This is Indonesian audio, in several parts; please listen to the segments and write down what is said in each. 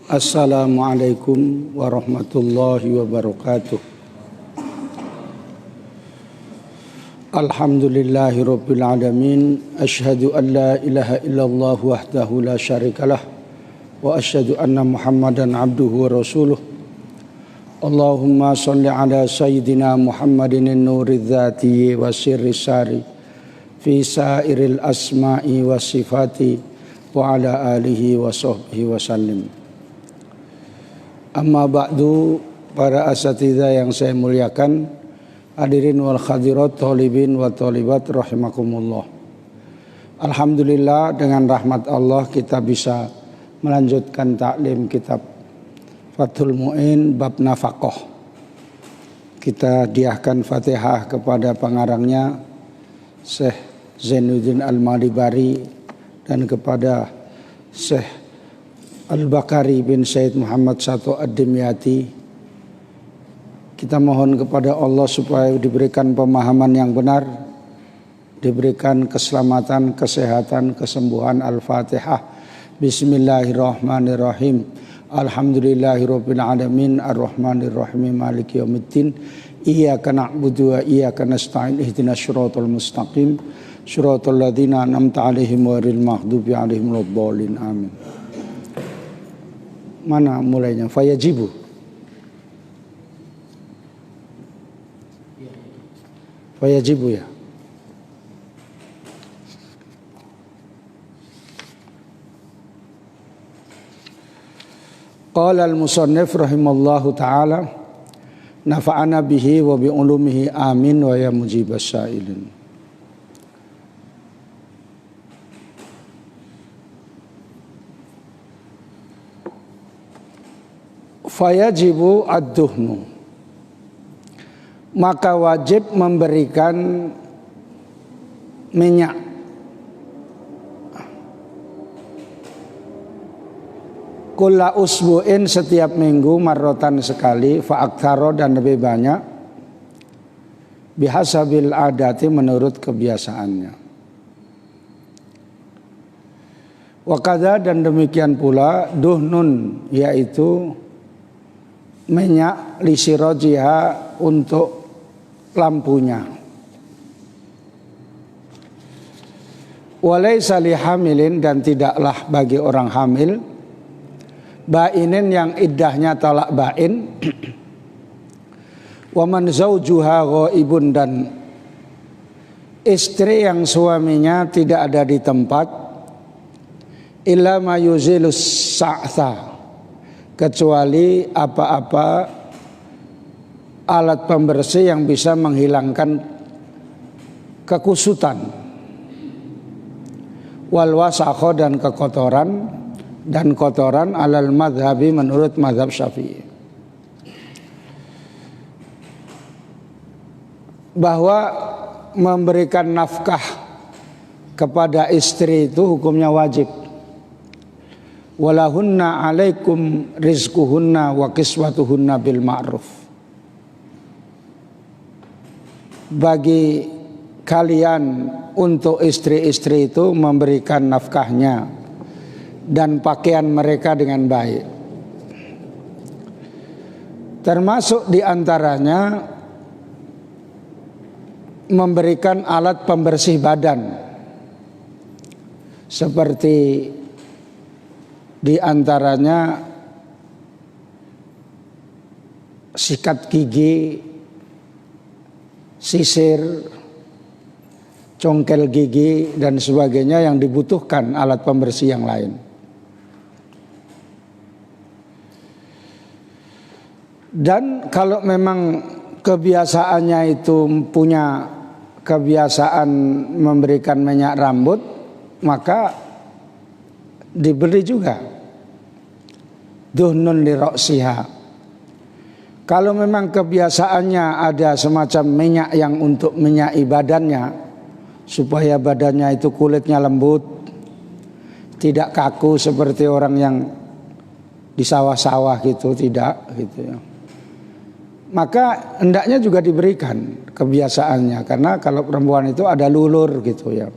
Assalamualaikum warahmatullahi wabarakatuh. Alhamdulillahirabbil alamin. Asyhadu an la ilaha illallah wahdahu la syarikalah wa asyhadu anna Muhammadan abduhu wa rasuluh. Allahumma shalli ala sayyidina Muhammadin an-nuriz dzati wa sirris sari fi sairil asma'i was sifati wa ala alihi wa sahbihi wa sallim. Amma ba'du, para asatidzah yang saya muliakan, hadirin wal hadirat, thalibin wa thalibat rahimakumullah. Alhamdulillah, dengan rahmat Allah kita bisa melanjutkan taklim kitab Fathul Mu'in bab nafaqah. Kita hadiahkan Fatihah kepada pengarangnya Syekh Zainuddin Al-Malibari dan kepada Syekh Al-Bakari bin Said Muhammad Sato Ad-Dimyati. Kita mohon kepada Allah supaya diberikan pemahaman yang benar, diberikan keselamatan, kesehatan, kesembuhan. Al-Fatihah. Bismillahirrahmanirrahim. Alhamdulillahirabbil alamin, arrahmanirrahim, maliki yaumiddin. Iyyaka na'budu wa iyyaka nasta'in. Ihdinas siratal mustaqim, siratal ladzina an'amta 'alaihim ghairil maghdubi 'alaihim waladdallin. Amin. Mana mulainya? Fayajibu. Fayajibu ya. Qala al-musannif rahimallahu ta'ala, nafa'ana bihi wa bi ulumihi amin wa ya mujibas sa'ilin. Fayajibu ad-duhnu, maka wajib memberikan minyak. Kulla usbu'in, setiap minggu, marrotan sekali, fa'aktharo, dan lebih banyak, bihasabil adati, menurut kebiasaannya. Wakadha, dan demikian pula, duhnun, yaitu minyak lisirojiha, untuk lampunya. Walaysa lihamilin, dan tidaklah bagi orang hamil, bainin yang iddahnya talak bain, wa man zaujuha ghaibun, dan istri yang suaminya tidak ada di tempat, illa ma yuzilus sa'tha, kecuali apa-apa alat pembersih yang bisa menghilangkan kekusutan, wal wasakho, dan kekotoran, dan kotoran, alal madhabi, menurut madhab Syafi'i. Bahwa memberikan nafkah kepada istri itu hukumnya wajib. Walahunna alaikum rizquhunna wa kiswatuhunna bil ma'ruf. Bagi kalian, untuk istri-istri itu memberikan nafkahnya dan pakaian mereka dengan baik. Termasuk diantaranya memberikan alat pembersih badan, seperti diantaranya sikat gigi, sisir, congkel gigi, dan sebagainya yang dibutuhkan alat pembersih yang lain. Dan kalau memang kebiasaannya itu punya kebiasaan memberikan minyak rambut, maka diberi juga duhnun li ra'siha. Kalau memang kebiasaannya ada semacam minyak yang untuk minyaki badannya, supaya badannya itu kulitnya lembut, tidak kaku seperti orang yang di sawah-sawah gitu, tidak gitu ya. Maka hendaknya juga diberikan kebiasaannya, karena kalau perempuan itu ada lulur gitu ya.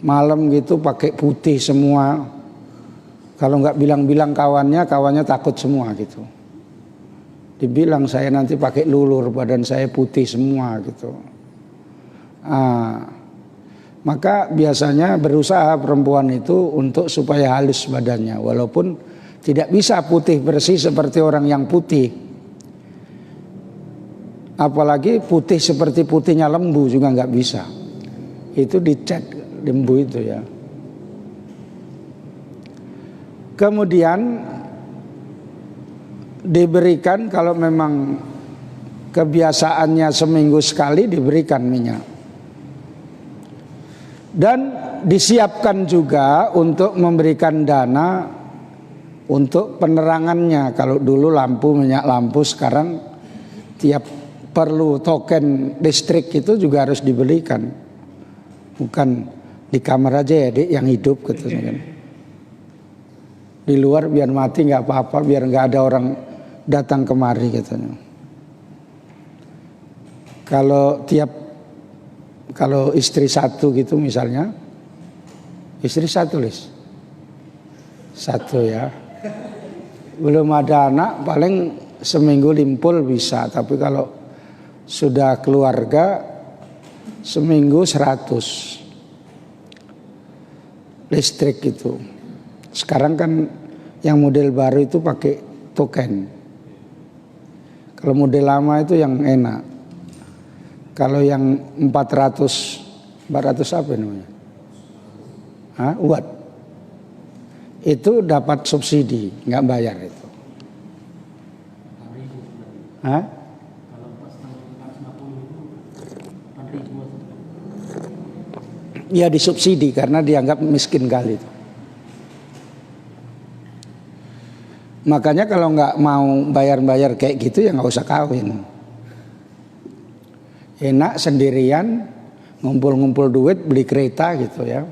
Malam gitu pakai putih semua, Kalau nggak bilang-bilang kawannya takut semua gitu. Dibilang saya nanti pakai lulur, badan saya putih semua gitu. Maka biasanya berusaha perempuan itu untuk supaya halus badannya, walaupun tidak bisa putih bersih seperti orang yang putih. Apalagi putih seperti putihnya lembu juga nggak bisa. Itu dicat lembu itu ya. Kemudian diberikan, kalau memang kebiasaannya seminggu sekali, diberikan minyak. Dan disiapkan juga untuk memberikan dana untuk penerangannya. Kalau dulu lampu, minyak lampu, sekarang tiap perlu token listrik itu juga harus dibelikan. Bukan di kamar aja ya Dik yang hidup gitu kan. Di luar biar mati nggak apa-apa, biar nggak ada orang datang kemari katanya. Kalau istri satu gitu misalnya, istri satu satu ya, belum ada anak paling seminggu limpul bisa, tapi kalau sudah keluarga seminggu 100 listrik itu. Sekarang kan yang model baru itu pakai token. Kalau model lama itu yang enak. Kalau yang 400 apa namanya? Watt. Itu dapat subsidi, nggak bayar itu. Ya disubsidi karena dianggap miskin kali itu. Makanya kalau nggak mau bayar-bayar kayak gitu ya nggak usah kawin. Enak sendirian, ngumpul-ngumpul duit, beli kereta gitu ya,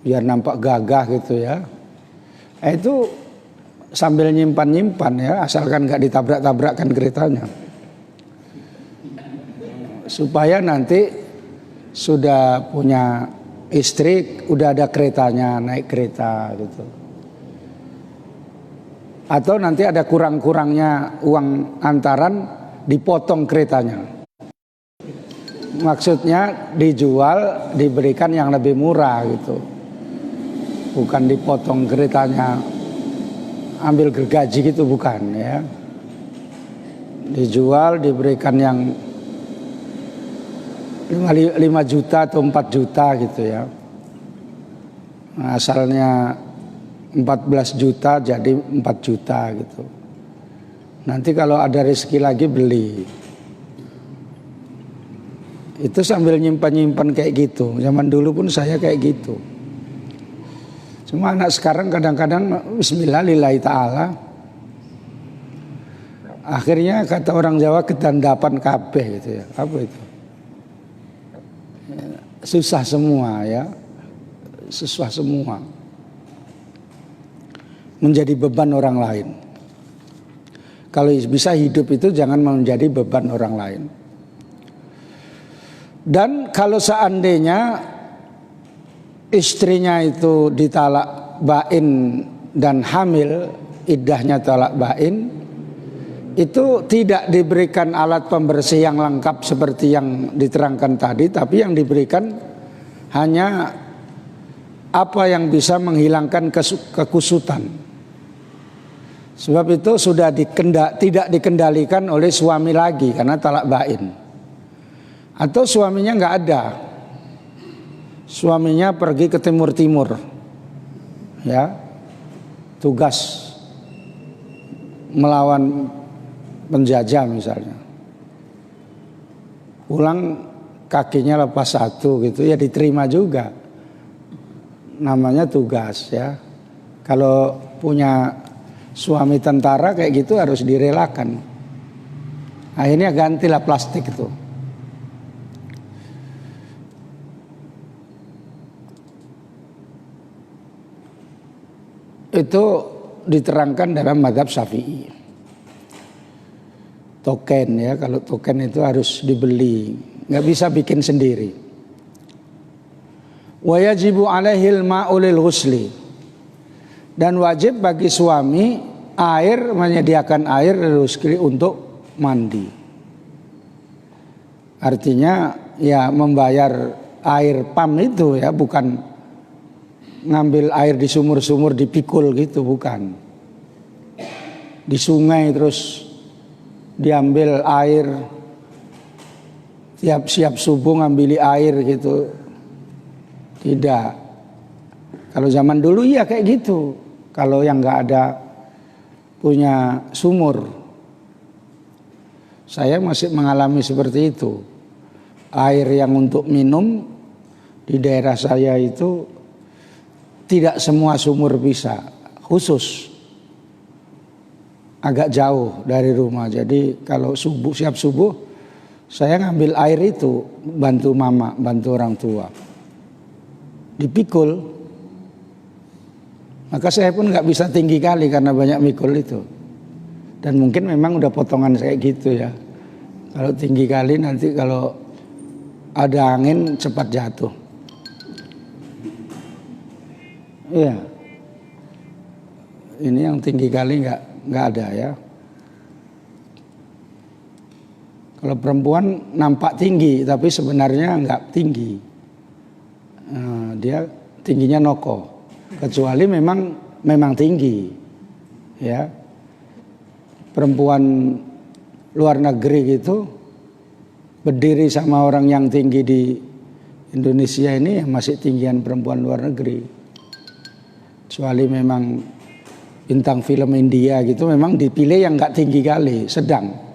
biar nampak gagah gitu ya. Itu sambil nyimpan-nyimpan ya, asalkan nggak ditabrak-tabrakkan keretanya, supaya nanti sudah punya istri, udah ada keretanya, naik kereta gitu. Atau nanti ada kurang-kurangnya uang antaran, dipotong keretanya. Maksudnya dijual, diberikan yang lebih murah gitu. Bukan dipotong keretanya, ambil gergaji gitu, bukan ya. Dijual, diberikan yang 5 juta atau 4 juta gitu ya. Nah, asalnya 14 juta jadi 4 juta gitu. Nanti kalau ada rezeki lagi beli. Itu sambil nyimpan-nyimpan kayak gitu. Zaman dulu pun saya kayak gitu. Cuma anak sekarang kadang-kadang bismillah lillahi ta'ala. Akhirnya kata orang Jawa kedandapan kabeh gitu ya. Apa itu? Susah semua ya. Susah semua. Menjadi beban orang lain. Kalau bisa hidup itu jangan menjadi beban orang lain. Dan kalau seandainya istrinya itu ditalak bain dan hamil, iddahnya talak bain, itu tidak diberikan alat pembersih yang lengkap seperti yang diterangkan tadi, tapi yang diberikan hanya apa yang bisa menghilangkan kekusutan. Sebab itu sudah tidak dikendalikan oleh suami lagi karena talak bain. Atau suaminya nggak ada, suaminya pergi ke timur-timur, ya, tugas melawan penjajah misalnya, pulang kakinya lepas satu gitu, ya diterima juga, namanya tugas ya. Kalau punya suami tentara kayak gitu harus direlakan. Akhirnya gantilah plastik itu. Itu diterangkan dalam mazhab Syafi'i. Token ya, kalau token itu harus dibeli, nggak bisa bikin sendiri. Wa yajibu alaihil ma'u lil ghusli, Dan wajib bagi suami menyediakan air rezeki untuk mandi. Artinya ya membayar air pam itu ya, bukan ngambil air di sumur-sumur dipikul gitu, bukan. Di sungai terus diambil air, siap subuh ngambil air gitu. Tidak. Kalau zaman dulu ya kayak gitu. Kalau yang nggak ada punya sumur, saya masih mengalami seperti itu. Air yang untuk minum di daerah saya itu tidak semua sumur bisa, khusus agak jauh dari rumah. Jadi kalau siap subuh, saya ngambil air itu, bantu mama, bantu orang tua, dipikul. Maka saya pun nggak bisa tinggi kali karena banyak mikul itu. Dan mungkin memang udah potongan kayak gitu ya. Kalau tinggi kali nanti kalau ada angin cepat jatuh. Iya. Ini yang tinggi kali nggak ada ya. Kalau perempuan nampak tinggi tapi sebenarnya nggak tinggi. Dia tingginya noko. Kecuali memang tinggi, ya. Perempuan luar negeri gitu berdiri sama orang yang tinggi di Indonesia ini masih tinggian perempuan luar negeri. Kecuali memang bintang film India gitu, memang dipilih yang nggak tinggi kali, sedang.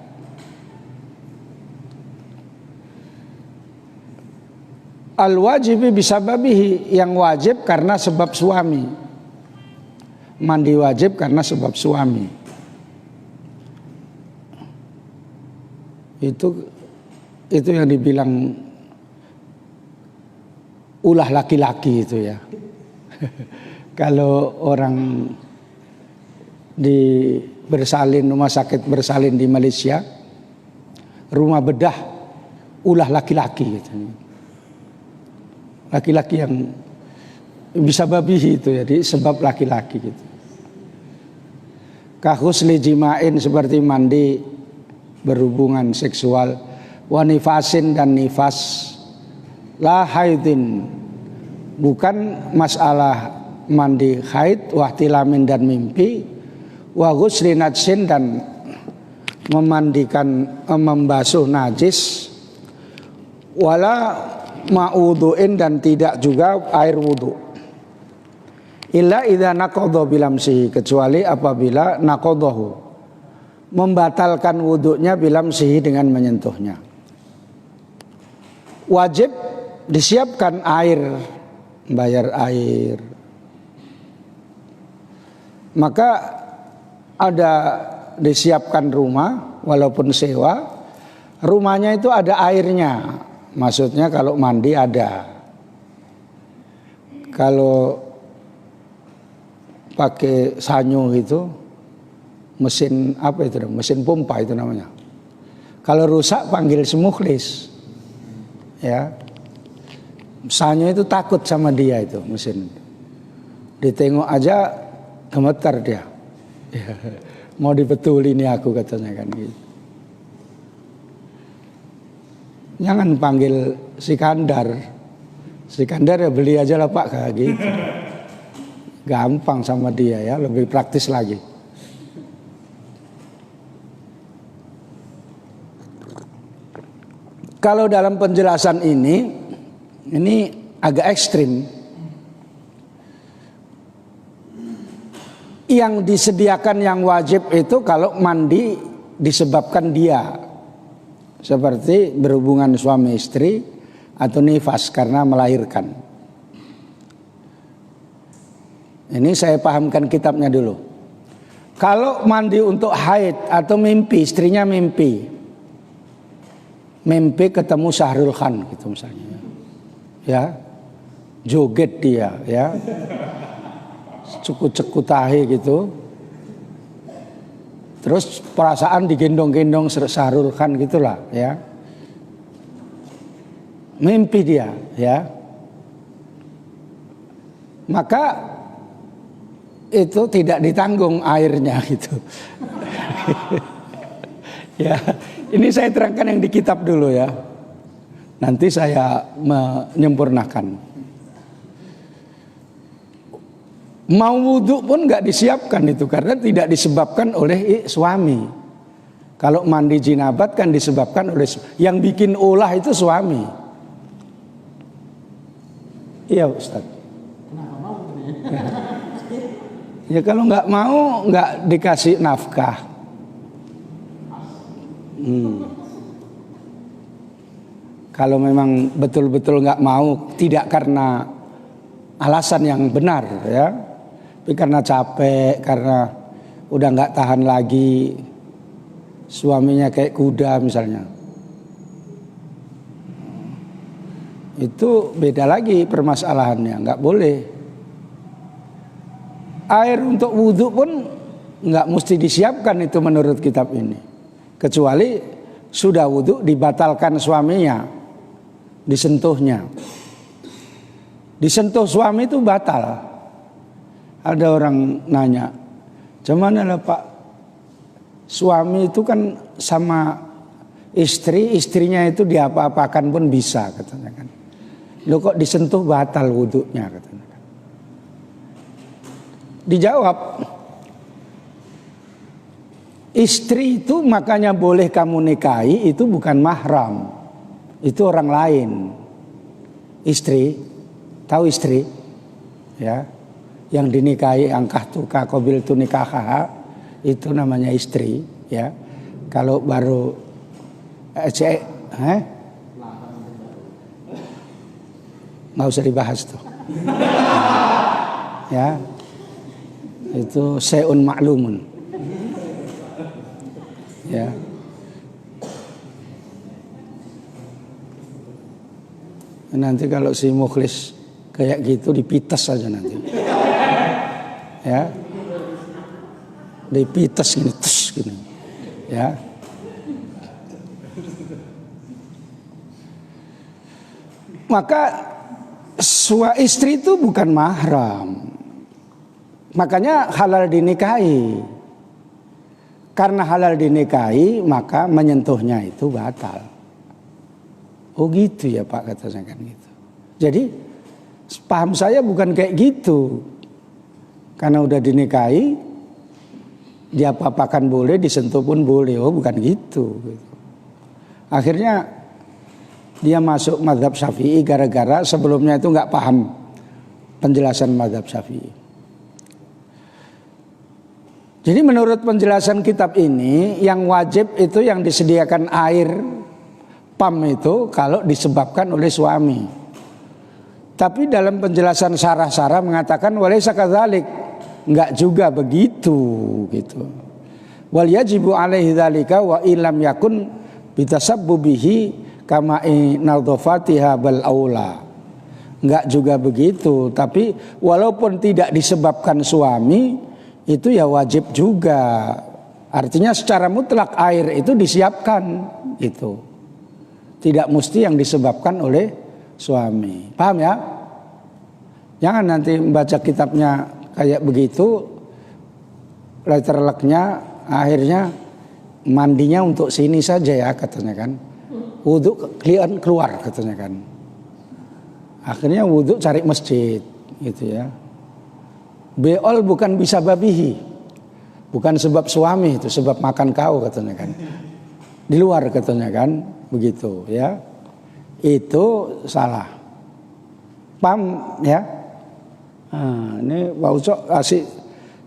Al-wajibi bisababihi, yang wajib karena sebab suami. Mandi wajib karena sebab suami. Itu yang dibilang ulah laki-laki itu ya. Kalau orang di rumah sakit bersalin di Malaysia, rumah bedah ulah laki-laki gitu. Laki-laki yang bisa babi itu ya, sebab laki-laki gitu. Kahusli jima'in, seperti mandi berhubungan seksual, wa nifasin dan nifas, la haidin, bukan masalah mandi haid, wahtilamin dan mimpi, wa ghusli najsin dan membasuh najis, wala ma'udhu'in dan tidak juga air wudhu. Illa idza naqadha bilamsihi, kecuali apabila naqadhahu, membatalkan wudhunya bilamsihi dengan menyentuhnya. Wajib disiapkan air, bayar air. Maka ada disiapkan rumah walaupun sewa, rumahnya itu ada airnya. Maksudnya kalau mandi ada. Kalau pakai sanyo itu, mesin apa itu? Mesin pompa itu namanya. Kalau rusak panggil semukhlis. Ya. Sanyo itu takut sama dia itu mesin. Ditengok aja gemetar dia. Mau dibetulin ini aku, katanya kan gitu. Jangan panggil Sikandar ya beli aja lah Pak, kayak gitu. Gampang sama dia ya, lebih praktis lagi. Kalau dalam penjelasan ini agak ekstrim. Yang disediakan yang wajib itu kalau mandi disebabkan dia, seperti berhubungan suami istri atau nifas karena melahirkan. Ini saya pahamkan kitabnya dulu. Kalau mandi untuk haid atau mimpi, istrinya mimpi ketemu Syahrul Khan gitu misalnya, ya, joget dia, ya, cekut tahi gitu. Terus perasaan digendong-gendong Syahrul Khan gitulah ya. Mimpi dia ya. Maka itu tidak ditanggung airnya gitu. Ya, ini saya terangkan yang di kitab dulu ya. Nanti saya menyempurnakan. Mau wudhu pun nggak disiapkan itu karena tidak disebabkan oleh suami. Kalau mandi jinabat kan disebabkan oleh yang bikin ulah itu suami. Iya Ustaz. Kenapa mau? Ya kalau nggak mau nggak dikasih nafkah. Kalau memang betul-betul nggak mau, tidak karena alasan yang benar ya, tapi karena capek, karena udah nggak tahan lagi, suaminya kayak kuda misalnya, itu beda lagi permasalahannya, nggak boleh. Air untuk wudhu pun nggak mesti disiapkan itu menurut kitab ini. Kecuali sudah wudhu dibatalkan suaminya, disentuhnya. Disentuh suami itu batal. Ada orang nanya, cuman lah Pak, suami itu kan sama istrinya itu diapa-apakan pun bisa katanya kan. Lo kok disentuh batal wudhunya katanya kan. Dijawab, istri itu makanya boleh kamu nikahi itu bukan mahram. Itu orang lain. Istri, tahu istri? Ya. Yang dinikahi angkah tuka qabil tu nikah itu namanya istri, ya. Kalau baru nggak usah dibahas tuh. Ya. Itu seun maklumun. Ya. Nanti kalau si mukhlis kayak gitu dipites aja nanti. Ya. Dipites gini, tus gini. Ya. Maka istri itu bukan mahram. Makanya halal dinikahi. Karena halal dinikahi, maka menyentuhnya itu batal. Oh gitu ya Pak, kata saya kan gitu. Jadi paham saya bukan kayak gitu. Karena udah dinikahi, diapa-apakan boleh, disentuh pun boleh. Oh bukan gitu. Akhirnya dia masuk mazhab Syafi'i gara-gara sebelumnya itu nggak paham penjelasan mazhab Syafi'i. Jadi menurut penjelasan kitab ini, yang wajib itu yang disediakan air PAM itu kalau disebabkan oleh suami. Tapi dalam penjelasan syarah-syarah mengatakan walaysa kadzalik, enggak juga begitu gitu. Wal yajibu alaihi dzalika wa illam yakun bitasabbubihi kama nadhafatiha bal aula. Enggak juga begitu, tapi walaupun tidak disebabkan suami itu ya wajib juga. Artinya secara mutlak air itu disiapkan itu. Tidak mesti yang disebabkan oleh suami. Paham ya? Jangan nanti membaca kitabnya kayak begitu, letter luck-nya akhirnya mandinya untuk sini saja ya katanya kan. Wudhu keluar katanya kan. Akhirnya wudhu cari masjid gitu ya. Beol bukan bisa babihi, bukan sebab suami itu, sebab makan kau katanya kan. Di luar katanya kan, begitu ya. Itu salah. Paham ya? Nah, ini Pak Ucok kasih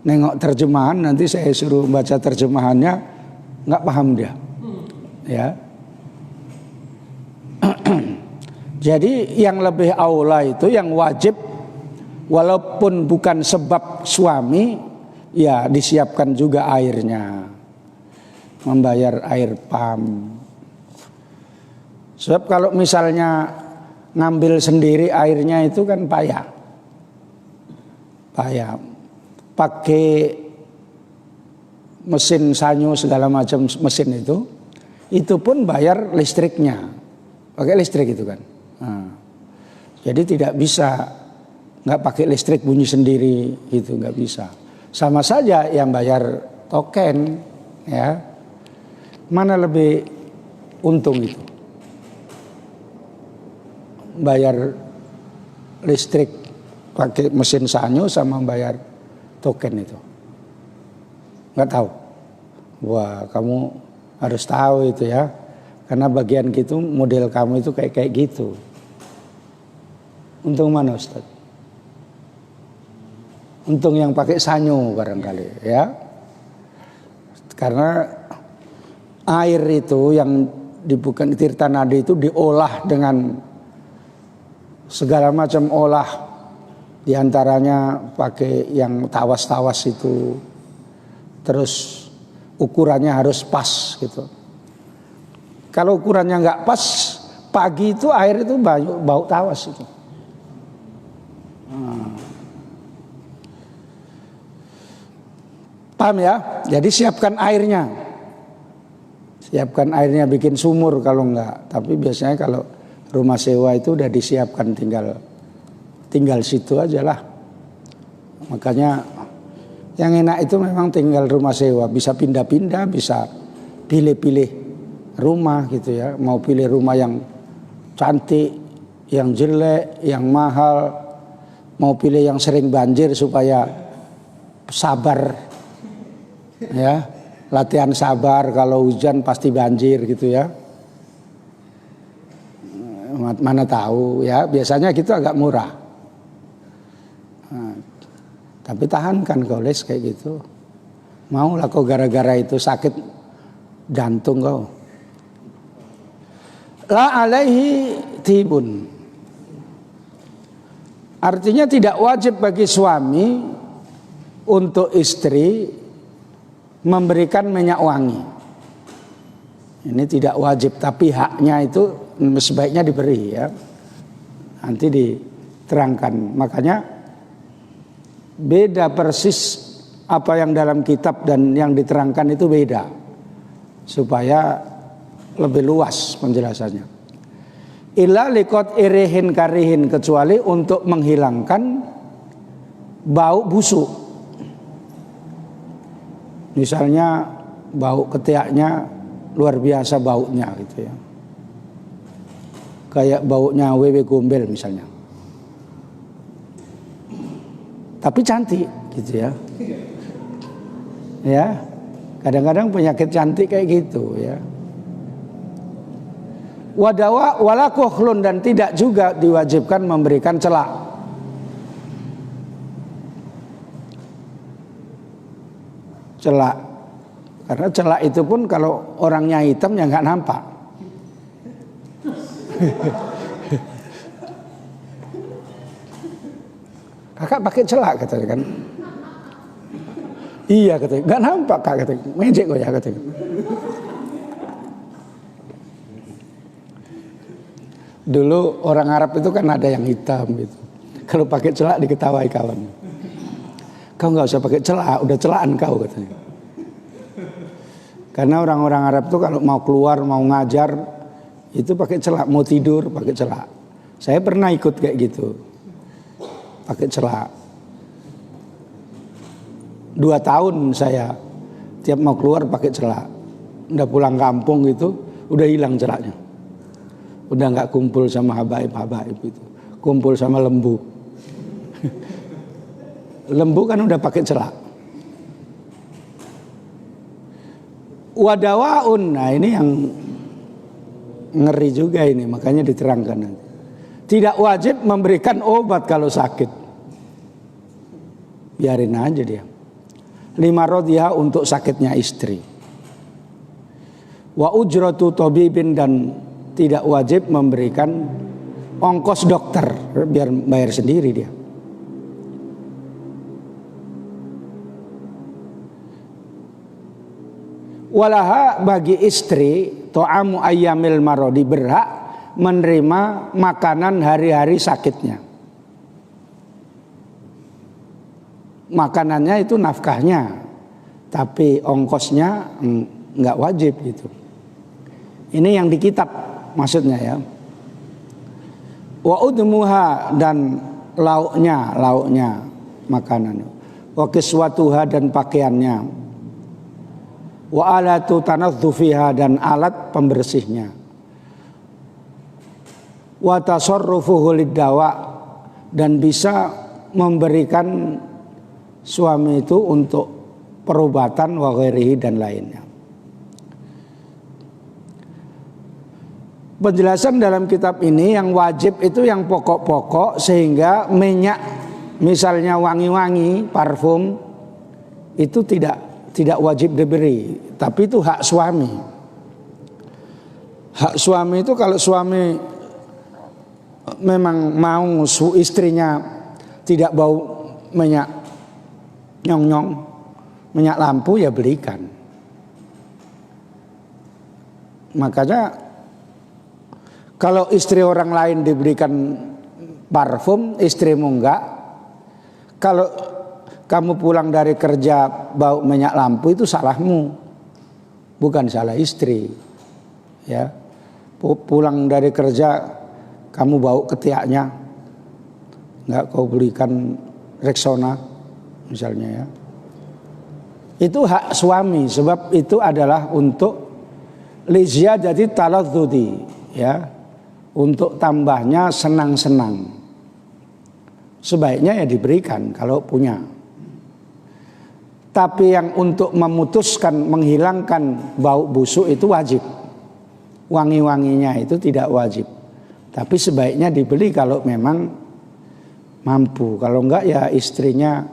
nengok terjemahan, nanti saya suruh baca terjemahannya, nggak paham dia. Ya. Jadi yang lebih aula itu yang wajib walaupun bukan sebab suami, ya disiapkan juga airnya. Membayar air PAM. Sebab kalau misalnya ngambil sendiri airnya itu kan payah. Payah. Pakai mesin sanyo segala macam mesin itu pun bayar listriknya. Pakai listrik itu kan. Nah, jadi tidak bisa nggak pakai listrik bunyi sendiri itu nggak bisa. Sama saja yang bayar token, ya. Mana lebih untung itu? Bayar listrik pakai mesin sanyo sama bayar token itu? Nggak tahu. Wah, kamu harus tahu itu ya. Karena bagian gitu model kamu itu kayak gitu. Untung mana Ustaz? Untung yang pakai sanyo barangkali ya. Karena air itu yang bukan Tirta Nadi itu diolah dengan segala macam olah, diantaranya pakai yang tawas-tawas itu, terus ukurannya harus pas gitu. Kalau ukurannya nggak pas, pagi itu air itu bau tawas itu. Paham ya? Jadi siapkan airnya. Siapkan airnya, bikin sumur kalau enggak. Tapi biasanya kalau rumah sewa itu udah disiapkan, tinggal situ aja lah. Makanya yang enak itu memang tinggal rumah sewa. Bisa pindah-pindah, bisa pilih-pilih rumah gitu ya. Mau pilih rumah yang cantik, yang jelek, yang mahal. Mau pilih yang sering banjir supaya sabar. Ya, latihan sabar, kalau hujan pasti banjir gitu ya. Mana tahu ya, biasanya gitu agak murah. Nah, tapi tahankan kau Les kayak gitu. Maulah kau gara-gara itu sakit jantung kau. La alaihi tibun. Artinya tidak wajib bagi suami untuk istri memberikan minyak wangi. Ini tidak wajib, tapi haknya itu sebaiknya diberi ya. Nanti diterangkan. Makanya beda persis apa yang dalam kitab dan yang diterangkan itu beda. Supaya lebih luas penjelasannya. Illa liqat irihin karihin, kecuali untuk menghilangkan bau busuk. Misalnya bau ketiaknya luar biasa baunya gitu ya. Kayak baunya wewe gombel misalnya. Tapi cantik gitu ya. Ya. Kadang-kadang penyakit cantik kayak gitu ya. Wadawa wala kuhlun, dan tidak juga diwajibkan memberikan celak. Celak, karena celak itu pun kalau orangnya hitam ya nggak nampak. Kakak pakai celak katanya kan? Iya katanya, nggak nampak kak katanya, ngejek kok ya katanya. Dulu orang Arab itu kan ada yang hitam gitu. Kalau pakai celak diketawai kawan. Kau nggak usah pakai celak, udah celaan kau katanya. Karena orang-orang Arab tuh kalau mau keluar, mau ngajar, itu pakai celak, mau tidur pakai celak. Saya pernah ikut kayak gitu, pakai celak. 2 tahun saya tiap mau keluar pakai celak. Udah pulang kampung gitu, udah hilang celaknya. Udah nggak kumpul sama habaib-habaib itu, kumpul sama lembu. Lembu kan udah pakai celak. Wadawaun, nah ini yang ngeri juga ini, makanya diterangkan nanti. Tidak wajib memberikan obat kalau sakit. Biarin aja dia. 5 rodhiha untuk sakitnya istri. Wa ujratu tabibin, dan tidak wajib memberikan ongkos dokter, biar bayar sendiri dia. Walaha, bagi istri, to'amu ayyamil marodi, berhak menerima makanan hari-hari sakitnya. Makanannya itu nafkahnya, tapi ongkosnya nggak wajib gitu. Ini yang di kitab maksudnya ya. Wa udmuha, dan lauknya makanan. wa kiswatuha dan pakaiannya, wa alatu tanadzufiha dan alat pembersihnya, wa tasarrufuhu liddawa dan bisa memberikan suami itu untuk perobatan wa ghairihi dan lainnya. Penjelasan dalam kitab ini yang wajib itu yang pokok-pokok, sehingga minyak misalnya wangi-wangi, parfum itu tidak wajib diberi, tapi itu hak suami. Hak suami itu kalau suami memang mau istrinya tidak bau minyak nyong-nyong, minyak lampu, ya belikan. Makanya kalau istri orang lain diberikan parfum, istrimu enggak. Kalau kamu pulang dari kerja bau minyak lampu, itu salahmu, bukan salah istri. Ya, pulang dari kerja kamu bau ketiaknya, enggak kau belikan Rexona misalnya ya. Itu hak suami, sebab itu adalah untuk liziyadati taladzudi, ya. Untuk tambahnya senang-senang, sebaiknya ya diberikan kalau punya. Tapi yang untuk memutuskan, menghilangkan bau busuk itu wajib. Wangi-wanginya itu tidak wajib, tapi sebaiknya dibeli kalau memang mampu. Kalau enggak ya istrinya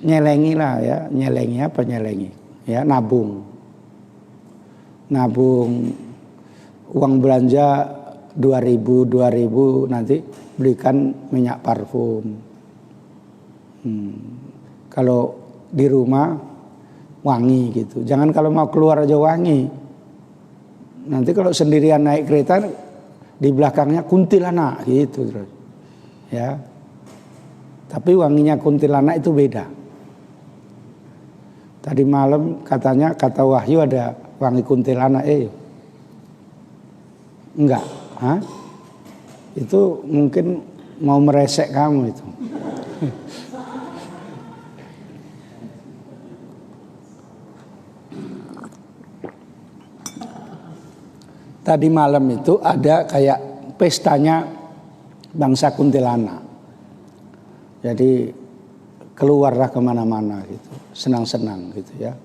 nyelengi lah ya. Nyelengi apa nyelengi? Ya, nabung uang belanja 2000 nanti belikan minyak parfum. Kalau di rumah wangi gitu. Jangan kalau mau keluar aja wangi. Nanti kalau sendirian naik kereta di belakangnya kuntilanak gitu terus. Ya. Tapi wanginya kuntilanak itu beda. Tadi malam katanya kata Wahyu ada wangi kuntilanak, enggak. Hah? Itu mungkin mau meresek kamu itu. Tadi malam itu ada kayak pestanya bangsa kuntilanak. Jadi keluarlah kemana-mana gitu, senang-senang gitu ya.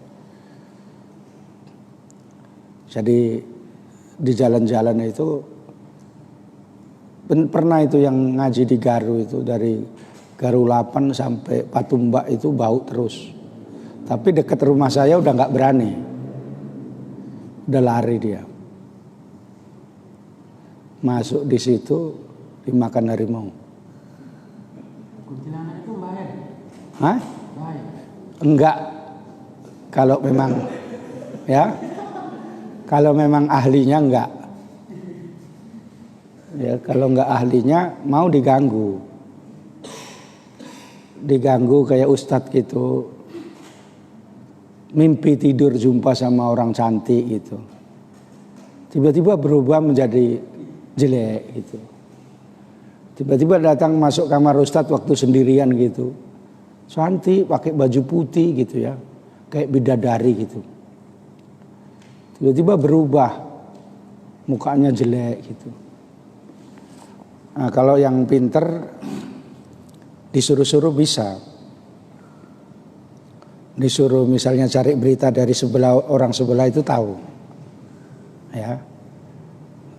Jadi di jalan-jalan itu pernah itu yang ngaji di Garu itu, dari Garu 8 sampai Patumbak itu bau terus. Tapi dekat rumah saya udah nggak berani, udah lari dia. Masuk di situ dimakan harimau. Kuntilanak itu baik. Hah? Baik. Enggak. Kalau memang ya, kalau memang ahlinya enggak. Ya, kalau enggak ahlinya mau diganggu. Diganggu kayak ustadz gitu. Mimpi tidur jumpa sama orang cantik gitu. Tiba-tiba berubah menjadi jelek gitu. Tiba-tiba datang masuk kamar ustadz waktu sendirian gitu. Cantik pakai baju putih gitu ya. Kayak bidadari gitu. Tiba-tiba berubah, mukanya jelek gitu. Nah, kalau yang pinter disuruh-suruh bisa. Disuruh misalnya cari berita dari sebelah, orang sebelah itu tahu. Ya.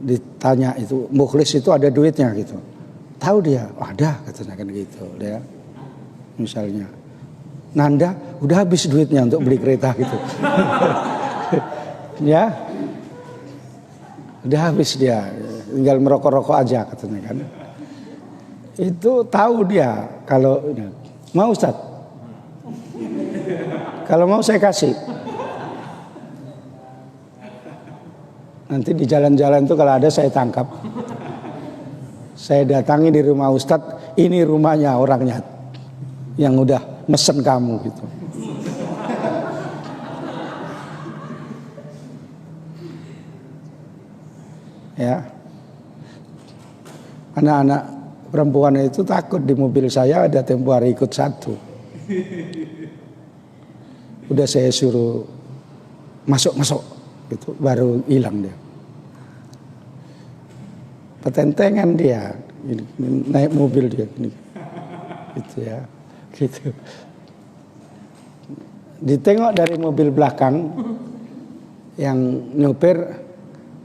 Ditanya itu, Mukhlis itu ada duitnya gitu. Tahu dia, ada katanya kan gitu ya. Misalnya Nanda udah habis duitnya untuk beli kereta gitu. Ya, udah habis dia, tinggal merokok-rokok aja katanya kan. Itu tahu dia. Kalau mau Ustaz, kalau mau saya kasih. Nanti di jalan-jalan tuh kalau ada saya tangkap. Saya datangi di rumah Ustadz, ini rumahnya orangnya yang udah mesen kamu gitu. Ya, anak-anak perempuan itu takut di mobil saya ada tempo hari ikut satu. Udah saya suruh masuk gitu, baru hilang dia. Petentengan dia, naik mobil dia, gitu ya, gitu. Ditengok dari mobil belakang yang nyopir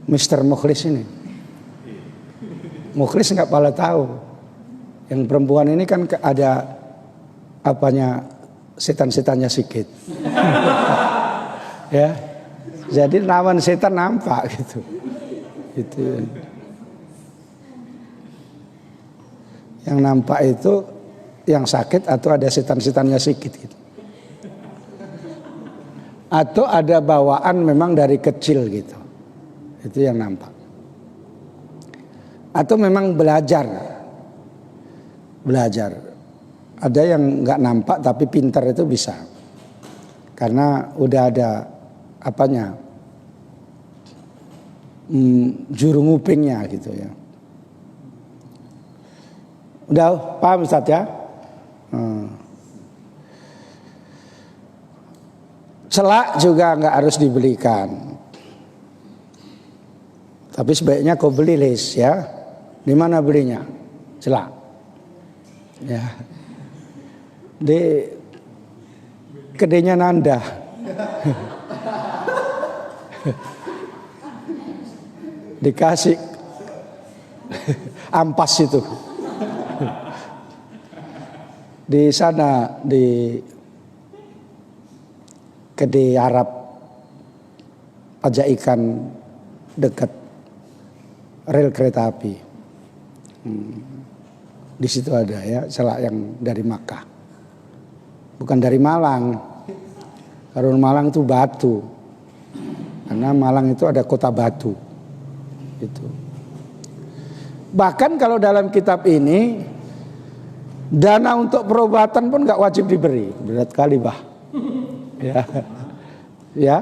Mr. Mukhlis ini. Mukhlis nggak pala tahu. Yang perempuan ini kan ada apanya, setan-setannya sikit. Ya. Jadi lawan setan nampak gitu. Gitu. Yang nampak itu yang sakit atau ada setan-setannya sikit gitu. Atau ada bawaan memang dari kecil gitu. Itu yang nampak. Atau memang belajar. Ada yang nggak nampak tapi pintar itu bisa. Karena udah ada apanya, juru ngupingnya gitu ya. Udah paham Ustaz ya? Celak juga nggak harus dibelikan. Tapi sebaiknya kau beli Lis ya. Di mana belinya? Celak. Ya. Di kedainya Nanda. Dikasih ampas itu. Di sana di kedai Arab pajak ikan dekat rel kereta api. Di situ ada ya celak yang dari Makkah. Bukan dari Malang. Kalau Malang itu batu. Karena Malang itu ada kota batu. Gitu. Bahkan kalau dalam kitab ini dana untuk perobatan pun nggak wajib diberi. Berat kali bah. Ya. Ya.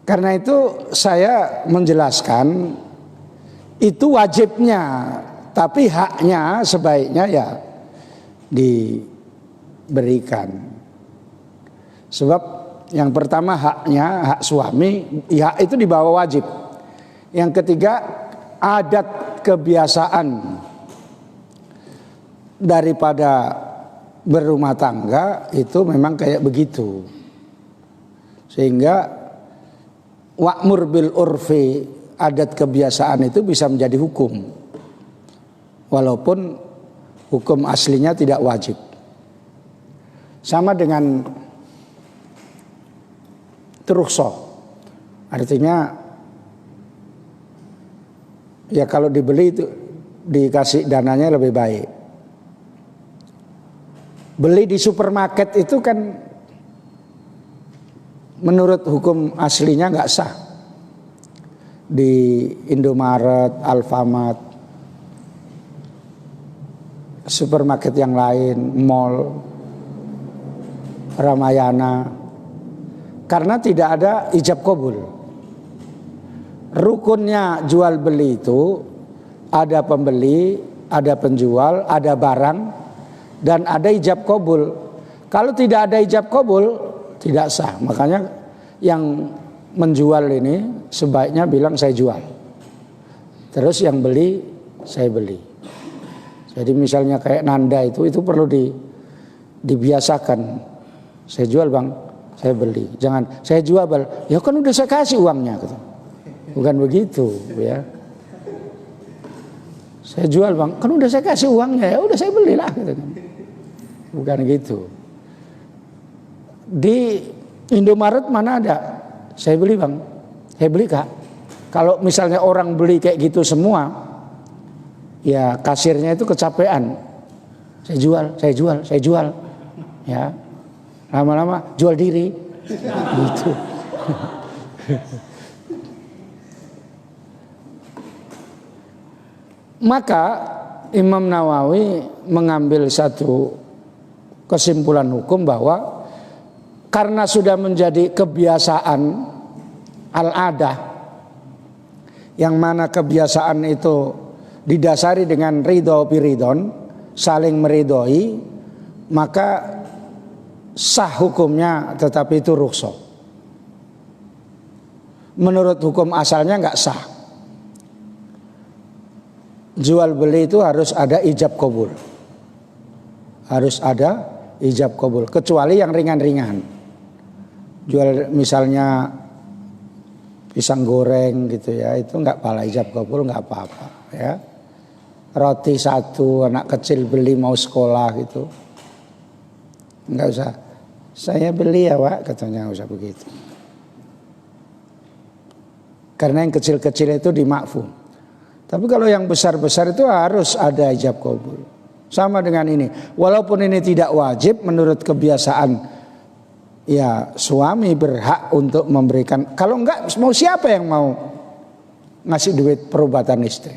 Karena itu saya menjelaskan itu wajibnya, tapi haknya sebaiknya ya diberikan. Sebab yang pertama haknya, hak suami, hak itu di bawah wajib. Yang ketiga adat kebiasaan daripada berumah tangga itu memang kayak begitu. Sehingga wa'mur bil urfi, adat kebiasaan itu bisa menjadi hukum. Walaupun hukum aslinya tidak wajib. Sama dengan rukhsah. Artinya ya kalau dibeli itu dikasih dananya lebih baik. Beli di supermarket itu kan menurut hukum aslinya nggak sah. Di Indomaret, Alfamart, supermarket yang lain, mall, Ramayana, karena tidak ada ijab qabul. Rukunnya jual beli itu ada pembeli, ada penjual, ada barang, dan ada ijab qabul. Kalau tidak ada ijab qabul tidak sah. Makanya yang menjual ini sebaiknya bilang saya jual. Terus yang beli saya beli. Jadi misalnya kayak Nanda itu perlu dibiasakan. Saya jual bang, saya beli. Jangan saya jual bang, ya kan udah saya kasih uangnya. Bukan begitu ya. Saya jual bang, kan udah saya kasih uangnya, ya udah saya belilah. Bukan gitu. Di Indomaret mana ada? Saya beli bang, saya beli kak. Kalau misalnya orang beli kayak gitu semua, ya kasirnya itu kecapean. Saya jual, ya. Lama-lama jual diri, gitu. Maka Imam Nawawi mengambil satu kesimpulan hukum bahwa karena sudah menjadi kebiasaan al-adah, yang mana kebiasaan itu didasari dengan ridho piridon, saling meridhoi, maka sah hukumnya, tetapi itu rukhsah. Menurut hukum asalnya nggak sah. Jual beli itu harus ada ijab kabul. Harus ada ijab kabul, kecuali yang ringan-ringan. Jual misalnya pisang goreng gitu ya, itu nggak pala ijab kabul, nggak apa-apa ya. Roti satu, anak kecil beli mau sekolah gitu, nggak usah. Saya beli ya Pak, katanya nggak usah begitu. Karena yang kecil-kecil itu dimakfu. Tapi kalau yang besar-besar itu harus ada ijab kabul. Sama dengan ini, walaupun ini tidak wajib menurut kebiasaan, ya suami berhak untuk memberikan. Kalau enggak, mau siapa yang mau ngasih duit perobatan istri?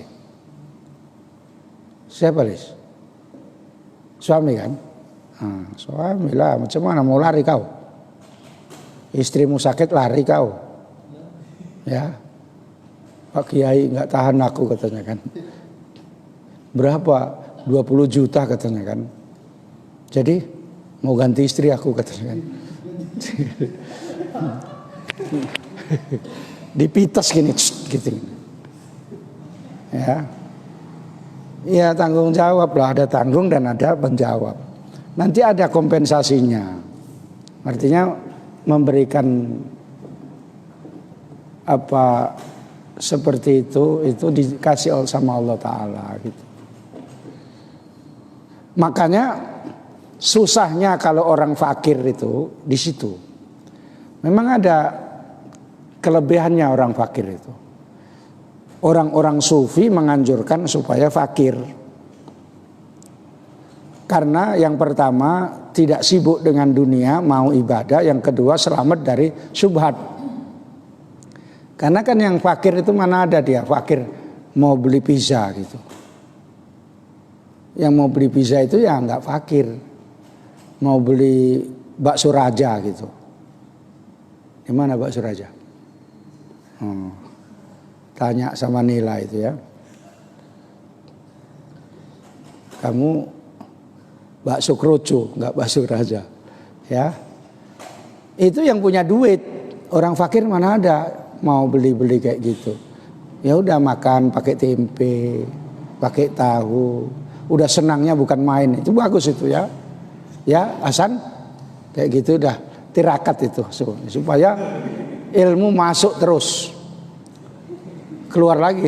Siapa Lis? Suami kan? Nah, suami lah, macam mana mau lari kau? Istrimu sakit lari kau? Ya, Pak Kiai nggak tahan aku katanya kan. Berapa? 20 juta katanya kan. Jadi mau ganti istri aku katanya kan. Dipitas gini gitu. Ya. Ya tanggung jawab lah, ada tanggung dan ada penjawab. Nanti ada kompensasinya. Artinya memberikan apa seperti itu dikasih sama Allah Ta'ala gitu. Makanya susahnya kalau orang fakir itu di situ. Memang ada kelebihannya orang fakir itu. Orang-orang sufi menganjurkan supaya fakir. Karena yang pertama tidak sibuk dengan dunia, mau ibadah. Yang kedua selamat dari syubhat. Karena kan yang fakir itu mana ada dia fakir mau beli pizza gitu. Yang mau beli pizza itu ya nggak fakir, mau beli bakso raja gitu. Di mana bakso raja? Tanya sama Nila itu ya. Kamu bakso kroco, nggak bakso raja, ya. Itu yang punya duit. Orang fakir mana ada mau beli kayak gitu. Ya udah makan pakai tempe, pakai tahu. Udah senangnya bukan main, itu bagus itu ya. Ya Hasan, kayak gitu udah tirakat itu supaya ilmu masuk terus, keluar lagi.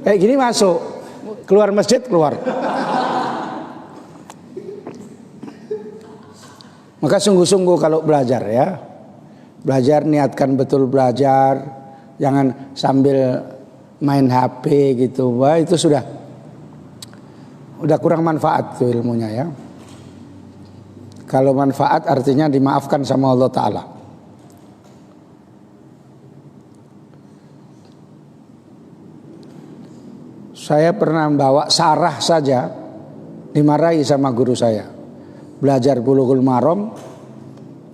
Kayak gini masuk, keluar masjid keluar. Maka sungguh-sungguh kalau belajar ya, belajar niatkan betul belajar, jangan sambil main HP gitu. Wah itu udah kurang manfaat tuh ilmunya ya. Kalau manfaat artinya dimaafkan sama Allah Ta'ala. Saya pernah bawa sarah saja dimarahi sama guru saya. Belajar Bulughul Maram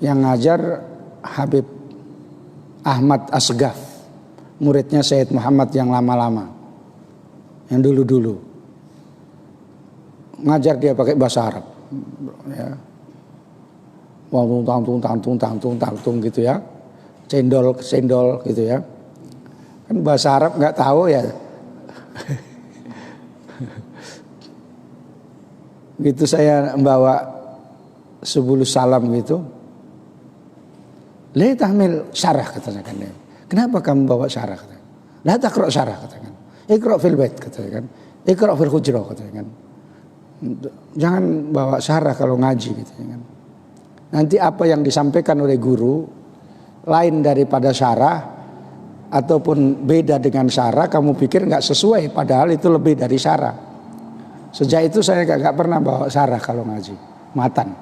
yang ngajar Habib Ahmad Asgaf, muridnya Sayyid Muhammad yang lama-lama, yang dulu-dulu. Ngajar dia pakai bahasa Arab, ya. Tangtung gitu ya, cendol gitu ya. Kan bahasa Arab nggak tahu ya. Gitu saya membawa sebulu salam gitu. La tahmil syarah katanya kan dia. Kenapa kamu bawa syarah katanya? La taqra syarah katanya kan. Iqra fil bait katanya kan. Iqra fil hujrah katanya kan. Jangan bawa syarah kalau ngaji gitu kan. Nanti apa yang disampaikan oleh guru lain daripada syarah ataupun beda dengan syarah, kamu pikir nggak sesuai padahal itu lebih dari syarah. Sejak itu saya nggak pernah bawa syarah kalau ngaji, matan.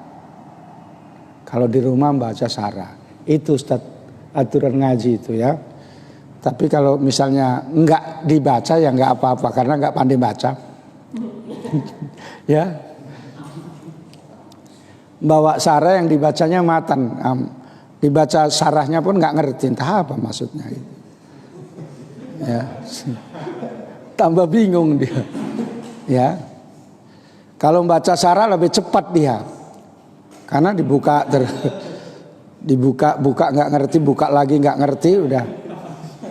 Kalau di rumah baca syarah, itu Ustaz aturan ngaji itu ya. Tapi kalau misalnya nggak dibaca ya nggak apa-apa karena nggak pandai baca. Ya, bawa syarah yang dibacanya matan, dibaca syarahnya pun nggak ngerti entah apa maksudnya. Ya, tambah bingung dia. Ya. Kalau baca syarah lebih cepat dia. Karena dibuka buka nggak ngerti, buka lagi nggak ngerti, udah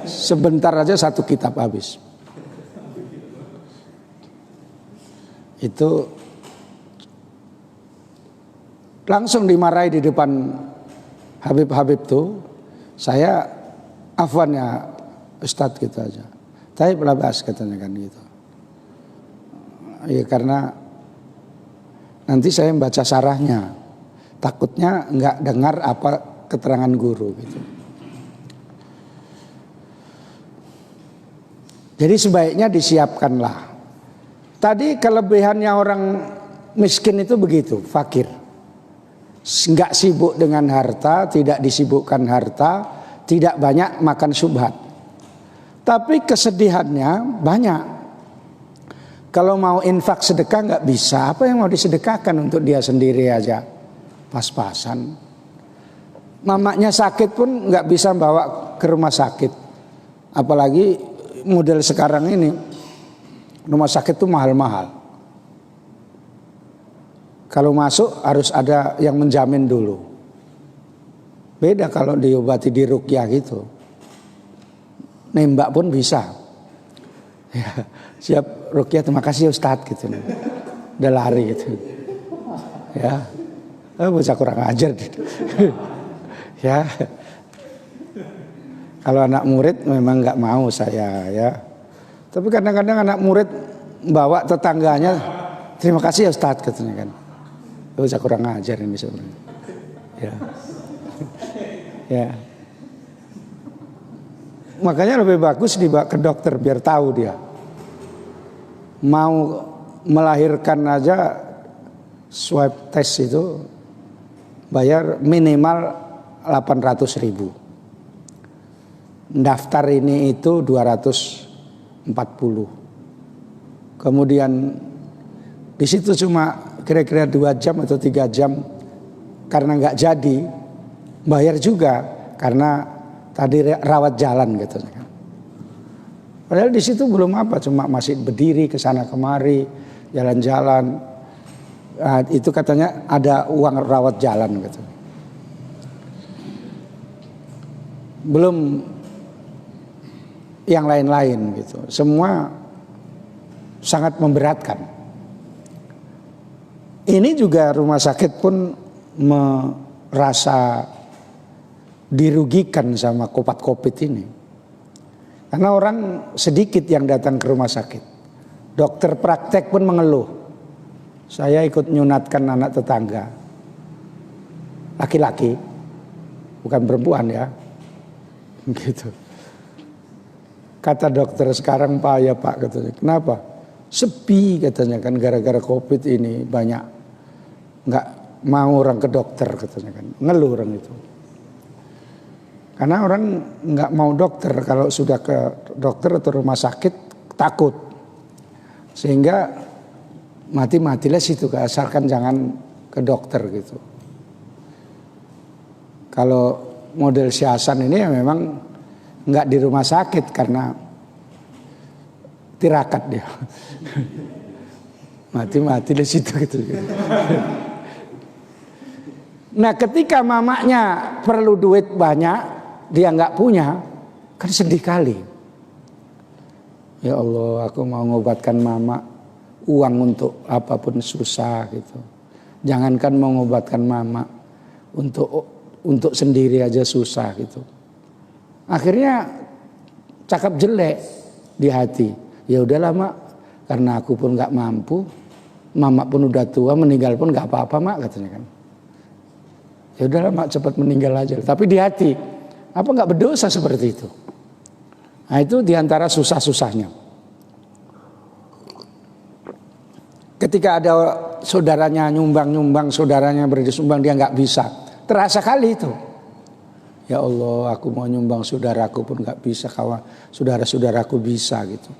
sebentar aja satu kitab habis. Itu langsung dimarahi di depan Habib tuh. Saya afwan ya Ustadz gitu aja. Tapi pelabas katanya kan gitu. Ya karena nanti saya membaca syarahnya, takutnya nggak dengar apa keterangan guru gitu. Jadi sebaiknya disiapkanlah. Tadi kelebihannya orang miskin itu begitu, fakir. Nggak sibuk dengan harta, tidak disibukkan harta, tidak banyak makan syubhat. Tapi kesedihannya banyak. Kalau mau infak sedekah nggak bisa, apa yang mau disedekahkan untuk dia sendiri aja? Pas-pasan. Mamanya sakit pun nggak bisa bawa ke rumah sakit. Apalagi model sekarang ini, rumah sakit tuh mahal-mahal. Kalau masuk harus ada yang menjamin dulu. Beda kalau diobati di ruqyah gitu. Nembak pun bisa. Ya, siap ruqyah, terima kasih Ustadz gitu. Udah lari gitu. Ya. Bocah kurang ajar gitu. Ya. Kalau anak murid memang nggak mau saya ya. Tapi kadang-kadang anak murid bawa tetangganya, terima kasih ya Ustadz katanya kan. Bocah kurang ajar ini sebenarnya. Ya. Ya. Makanya lebih bagus dibawa ke dokter biar tahu dia. Mau melahirkan aja swab test itu bayar minimal 800.000. Daftar ini itu 240. Kemudian di situ cuma kira-kira 2 jam atau 3 jam karena nggak jadi, bayar juga karena tadi rawat jalan gitu kan. Padahal di situ belum apa, cuma masih berdiri ke sana kemari, jalan-jalan. Nah, itu katanya ada uang rawat jalan gitu. Belum yang lain-lain gitu. Semua sangat memberatkan. Ini juga rumah sakit pun merasa dirugikan sama Covid ini. Karena orang sedikit yang datang ke rumah sakit. Dokter praktek pun mengeluh. Saya ikut nyunatkan anak tetangga. Laki-laki, bukan perempuan ya. Gitu. Kata dokter sekarang Pak ya Pak katanya. Kenapa? Sepi katanya kan gara-gara Covid ini banyak nggak mau orang ke dokter katanya kan. Ngeluh orang itu. Karena orang nggak mau dokter, kalau sudah ke dokter atau rumah sakit takut, sehingga mati-matilah situ, asalkan jangan ke dokter gitu. Kalau model si Hasan ini ya memang nggak di rumah sakit karena tirakat dia, mati-matilah situ gitu. Nah ketika mamanya perlu duit banyak, dia nggak punya, kan sedih kali. Ya Allah, aku mau ngobatkan mama, uang untuk apapun susah gitu. Jangankan mau ngobatkan mama, untuk sendiri aja susah gitu. Akhirnya cakap jelek di hati. Ya udahlah mak, karena aku pun nggak mampu, mama pun udah tua, meninggal pun nggak apa-apa mak katanya kan. Ya udahlah mak, cepat meninggal aja. Tapi di hati, apa nggak berdosa seperti itu? Nah itu diantara susah-susahnya. Ketika ada saudaranya nyumbang, saudaranya beri sumbang, dia nggak bisa. Terasa kali itu. Ya Allah, aku mau nyumbang saudaraku pun nggak bisa, kawan saudara-saudaraku bisa gitu.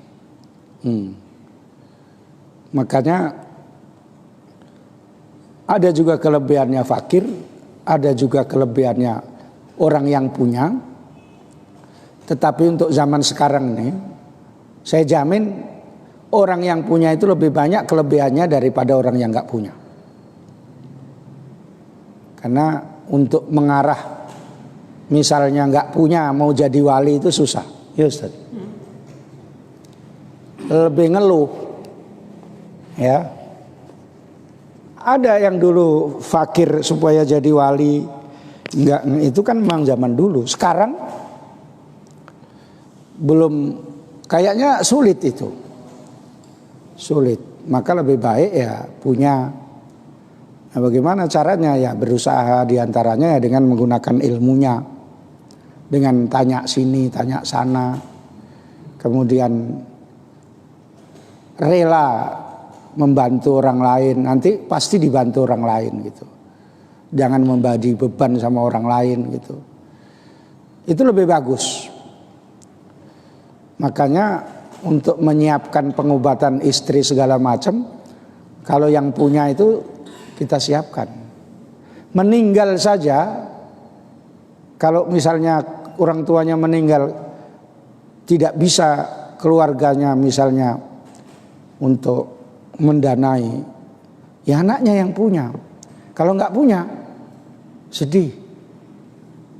Makanya ada juga kelebihannya fakir, ada juga kelebihannya orang yang punya. Tetapi untuk zaman sekarang nih, saya jamin orang yang punya itu lebih banyak kelebihannya daripada orang yang nggak punya. Karena untuk mengarah, misalnya nggak punya mau jadi wali itu susah, ya Ustaz. Lebih ngeluh, ya. Ada yang dulu fakir supaya jadi wali, nggak, itu kan memang zaman dulu. Sekarang belum, kayaknya sulit itu. Sulit, maka lebih baik ya punya. Nah, bagaimana caranya? Ya berusaha diantaranya ya dengan menggunakan ilmunya, dengan tanya sini, tanya sana, kemudian rela membantu orang lain, nanti pasti dibantu orang lain gitu. Jangan membagi beban sama orang lain gitu. Itu lebih bagus. Makanya untuk menyiapkan pengobatan istri segala macam, kalau yang punya itu kita siapkan. Meninggal saja, kalau misalnya orang tuanya meninggal, tidak bisa keluarganya misalnya untuk mendanai, ya anaknya yang punya. Kalau nggak punya, sedih.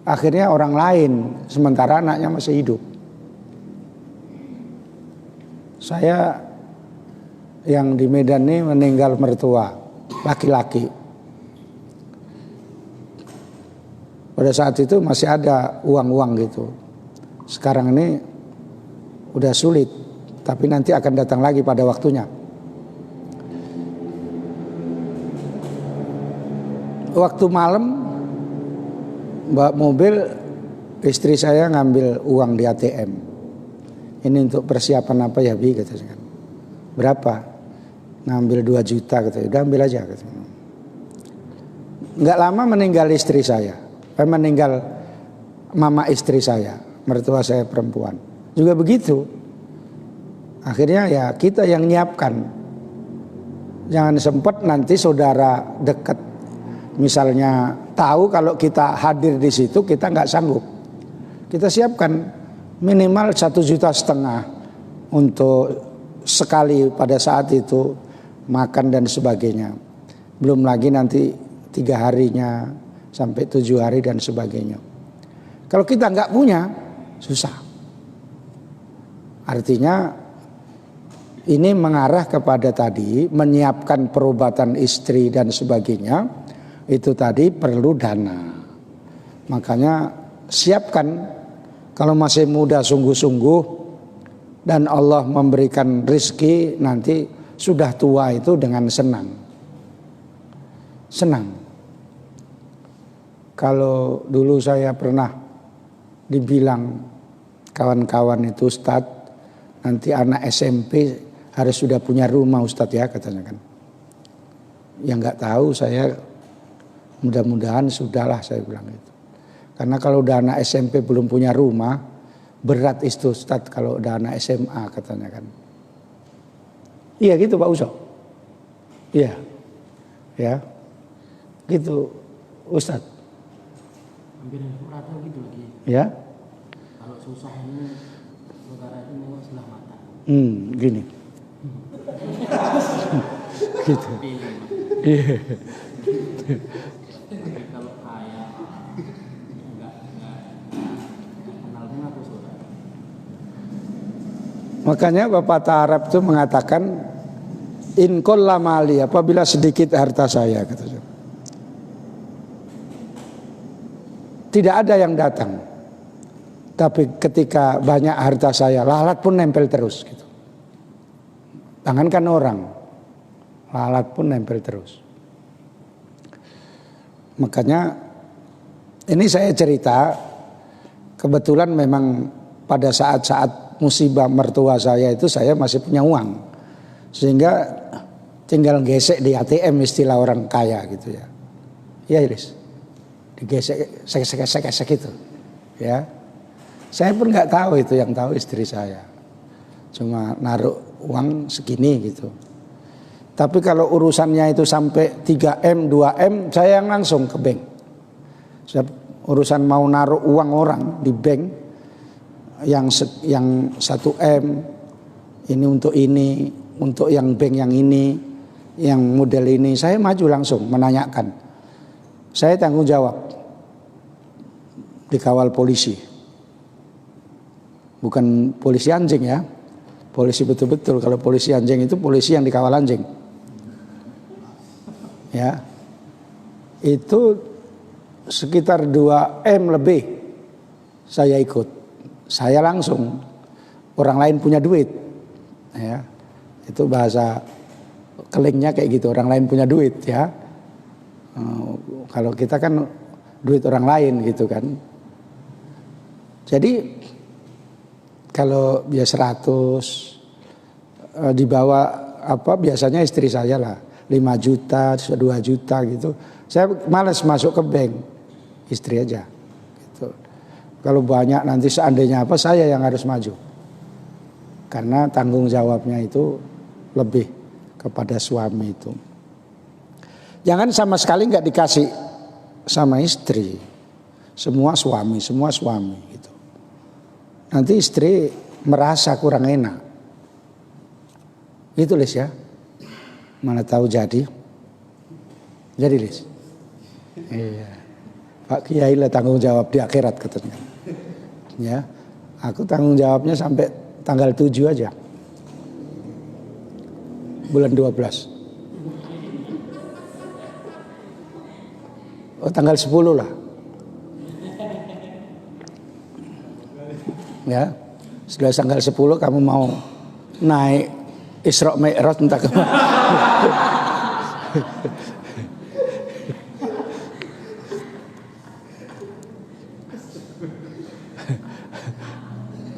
Akhirnya orang lain, sementara anaknya masih hidup. Saya yang di Medan ini meninggal mertua, laki-laki. Pada saat itu masih ada uang-uang gitu. Sekarang ini udah sulit, tapi nanti akan datang lagi pada waktunya. Waktu malam bawa mobil, istri saya ngambil uang di ATM. Ini untuk persiapan apa ya Bi, katanya. Berapa? Ngambil 2 juta katanya. Udah ambil aja katanya. Nggak lama meninggal istri saya. Meninggal mama istri saya, mertua saya perempuan. Juga begitu. Akhirnya ya kita yang nyiapkan. Jangan sempat nanti saudara dekat misalnya tahu kalau kita hadir di situ kita nggak sanggup. Kita siapkan minimal 1,5 juta untuk sekali pada saat itu makan dan sebagainya. Belum lagi nanti 3 harinya sampai 7 hari dan sebagainya. Kalau kita nggak punya, susah. Artinya ini mengarah kepada tadi menyiapkan perobatan istri dan sebagainya. Itu tadi perlu dana. Makanya siapkan, kalau masih muda sungguh-sungguh dan Allah memberikan rezeki, nanti sudah tua itu dengan senang. Senang. Kalau dulu saya pernah dibilang kawan-kawan itu, Ustadz, nanti anak SMP harus sudah punya rumah Ustadz ya, katanya kan. Yang nggak tahu saya, mudah-mudahan sudahlah, saya bilang itu. Karena kalau udah anak SMP belum punya rumah, berat itu Ustadz kalau udah anak SMA, katanya kan. Iya gitu Pak Uso. Iya. Ya. Gitu Ustadz. Hampir rata gitu lagi. Ya. Kalau susah ini saudara itu nengok sebelah mata. Gini. Gitu. Iya. Tapi kalau kaya enggak kenal bunga tuh saudara. Makanya Bapak Ta'arab itu mengatakan in kolla mali, apabila sedikit harta saya, katanya. Tidak ada yang datang. Tapi ketika banyak harta saya, lalat pun nempel terus gitu. Jangankan orang, lalat pun nempel terus. Makanya ini saya cerita, kebetulan memang pada saat-saat musibah mertua saya itu saya masih punya uang. Sehingga tinggal gesek di ATM, istilah orang kaya gitu ya. Ya Iris. Digesek, sek itu, ya. Saya pun nggak tahu itu, yang tahu istri saya. Cuma naruh uang segini gitu. Tapi kalau urusannya itu sampai 3M, 2M, saya yang langsung ke bank. Urusan mau naruh uang orang di bank, yang 1M, ini untuk ini, untuk yang bank yang ini, yang model ini, saya maju langsung menanyakan. Saya tanggung jawab, dikawal polisi, bukan polisi anjing ya, polisi betul-betul. Kalau polisi anjing itu polisi yang dikawal anjing, ya. Itu sekitar 2M lebih saya ikut, saya langsung. Orang lain punya duit, ya. Itu bahasa kelingnya kayak gitu, orang lain punya duit ya. Kalau kita kan duit orang lain gitu kan. Jadi kalau dia 100 dibawa biasanya istri saya lah 5 juta, 2 juta gitu. Saya malas masuk ke bank, istri aja gitu. Kalau banyak nanti seandainya saya yang harus maju. Karena tanggung jawabnya itu lebih kepada suami itu. Jangan sama sekali nggak dikasih sama istri. Semua suami gitu. Nanti istri merasa kurang enak. Itu Lis ya. Mana tahu jadi. Jadi Lis. Iya. Pak Kiai lah tanggung jawab di akhirat katanya. Ya. Aku tanggung jawabnya sampai tanggal 7 aja. Bulan 12. Oh, tanggal 10 lah. Ya. Setelah tanggal 10 kamu mau naik Isra Mi'raj entah kemana.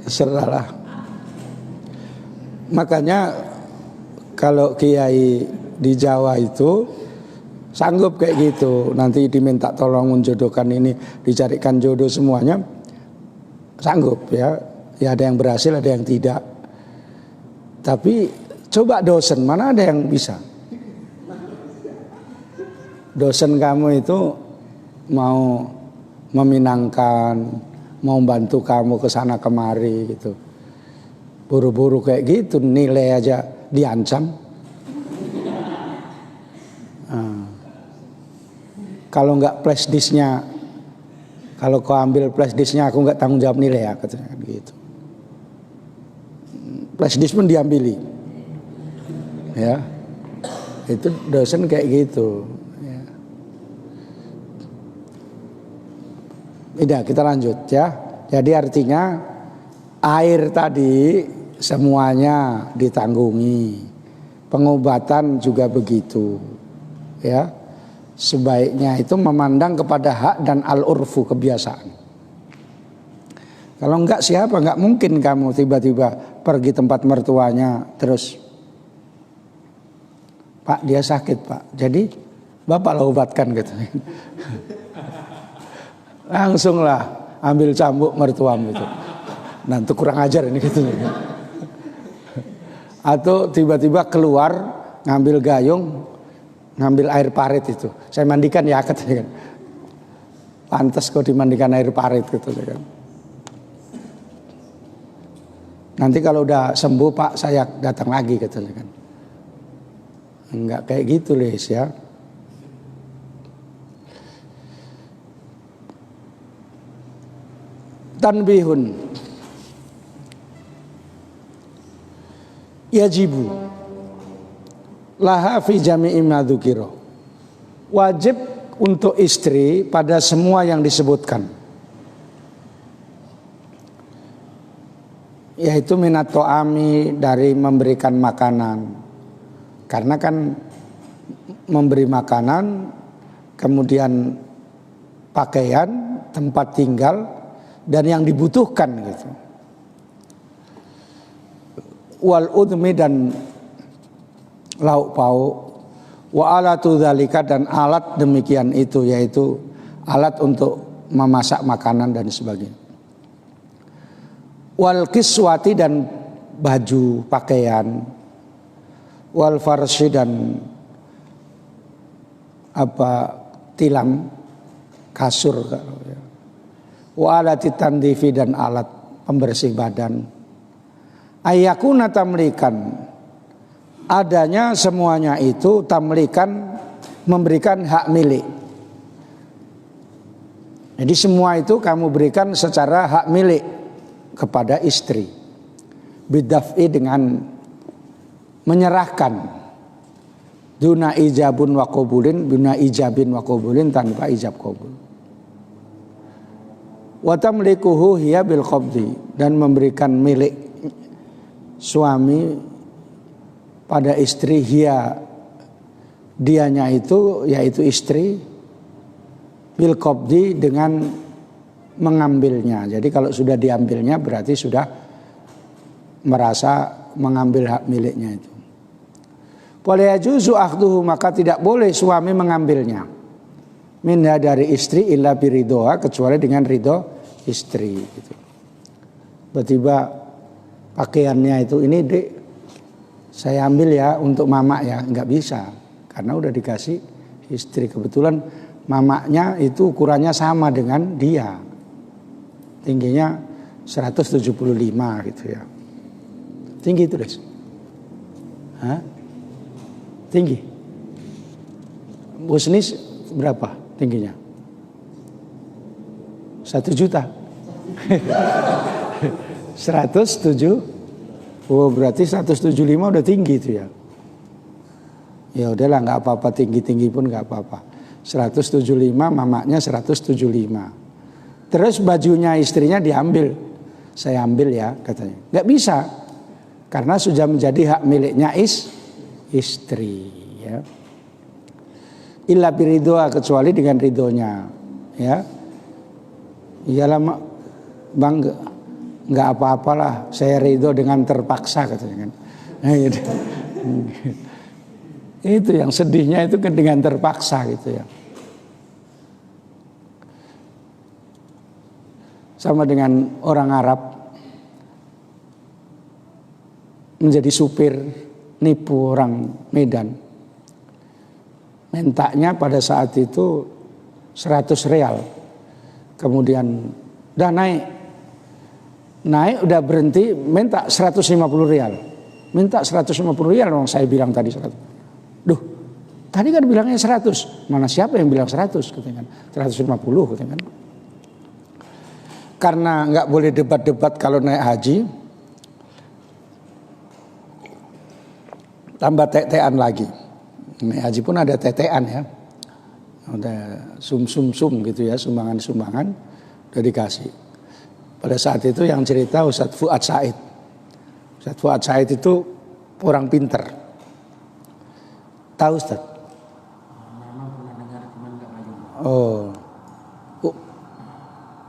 Serahlah. Makanya kalau kiai di Jawa itu sanggup kayak gitu, nanti diminta tolong menjodohkan ini, dicarikan jodoh semuanya, sanggup ya. Ya ada yang berhasil, ada yang tidak. Tapi coba dosen, mana ada yang bisa? Dosen kamu itu mau meminangkan, mau bantu kamu ke sana kemari gitu. Buru-buru kayak gitu, nilai aja diancam. Kalau nggak flash disknya, kalau kau ambil flash disknya aku nggak tanggung jawab nilai ya, katanya gitu. Flash disk pun diambili, ya. Itu dosen kayak gitu. Ya. Tidak, kita lanjut ya. Jadi artinya air tadi semuanya ditanggungi. Pengobatan juga begitu. Ya. Sebaiknya itu memandang kepada hak dan al-urfu, kebiasaan. Kalau enggak siapa, enggak mungkin kamu tiba-tiba pergi tempat mertuanya terus, Pak dia sakit Pak, jadi Bapak lah obatkan gitu. Langsunglah ambil cambuk mertuamu itu. Nah itu kurang ajar ini gitu. Atau tiba-tiba keluar ngambil gayung, ngambil air parit itu. Saya mandikan ya katanya kan. Pantas kok dimandikan air parit gitu kan. Nanti kalau udah sembuh Pak saya datang lagi katanya kan. Enggak kayak gitu Les ya. Tanbihun yajibu laha fi jami'i ma dzukira. Wajib untuk istri pada semua yang disebutkan, yaitu minat to'ami, dari memberikan makanan. Karena kan memberi makanan, kemudian pakaian, tempat tinggal, dan yang dibutuhkan gitu. Wal udmi, dan lauk pauk. Wa alatu dzalika, dan alat demikian itu, yaitu alat untuk memasak makanan dan sebagainya. Wal kiswati, dan baju pakaian. Wal farsi, dan tilam kasur. Wa alati tandifi, dan alat pembersih badan. Ayakuna tamlikan, adanya semuanya itu tamlikan, memberikan hak milik. Jadi semua itu kamu berikan secara hak milik kepada istri. Bidaf'i dengan menyerahkan, duna ijabun wa qabulin, duna ijabin wa qabulin, tanpa ijab qabul. Wa tamlikuhu hiya bil qabdi, dan memberikan milik suami pada istri, dianya itu yaitu istri, bil qabdi, dengan mengambilnya. Jadi kalau sudah diambilnya berarti sudah merasa mengambil hak miliknya itu. Wala yajuzu akhduhu, maka tidak boleh suami mengambilnya. Minha, dari istri, illa biridhoha, kecuali dengan ridho istri gitu. Tiba-tiba pakaiannya itu, ini Dek, saya ambil ya untuk mama ya, nggak bisa karena udah dikasih istri. Kebetulan mamanya itu ukurannya sama dengan dia, tingginya 175 gitu ya, tinggi itu Des. Hah? Tinggi. Busnis berapa tingginya? 1 juta. 107. Oh, berarti 175 udah tinggi itu ya. Ya udahlah, nggak apa-apa, tinggi-tinggi pun nggak apa-apa. 175, mamanya 175. Terus bajunya istrinya diambil. Saya ambil ya katanya. Nggak bisa. Karena sudah menjadi hak miliknya istri ya. Illa biridhoha, kecuali dengan ridhonya ya. Iyalah Bang, nggak apa-apalah, saya ridho dengan terpaksa katanya kan. Nah, gitu. Itu yang sedihnya itu kan dengan terpaksa gitu ya. Sama dengan orang Arab menjadi supir nipu orang Medan. Mintaknya pada saat itu 100 real. Kemudian udah naik udah berhenti, minta 150 real. Minta 150 real dong, saya bilang tadi 100. Duh, tadi kan bilangnya 100. Mana siapa yang bilang 100 katanya kan. 150 katanya kan. Karena nggak boleh debat-debat kalau naik haji, tambah tetean lagi. Naik haji pun ada tetean ya. Ada sum gitu ya, sumbangan udah dikasih. Pada saat itu yang cerita Ustadz Fuad Said. Ustadz Fuad Said itu orang pinter. Tahu Ustadz? Memang pernah dengar, cuman nggak pernah jumpa. Oh,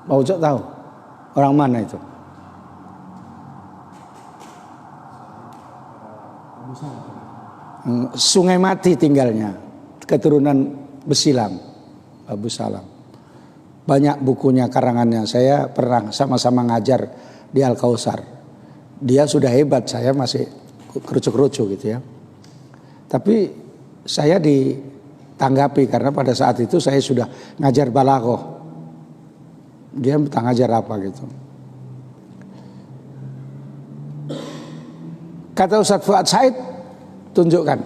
Pak Ucok tahu? Orang mana itu? Sungai Mati tinggalnya, keturunan Besilam, Abu Salam. Banyak bukunya, karangannya. Saya pernah sama-sama ngajar di Al-Kausar. Dia sudah hebat, saya masih kerucuk-kerucuk gitu ya. Tapi saya ditanggapi karena pada saat itu saya sudah ngajar balaghah. Dia minta ngajar apa gitu. Kata Ustadz Fuad Said, tunjukkan.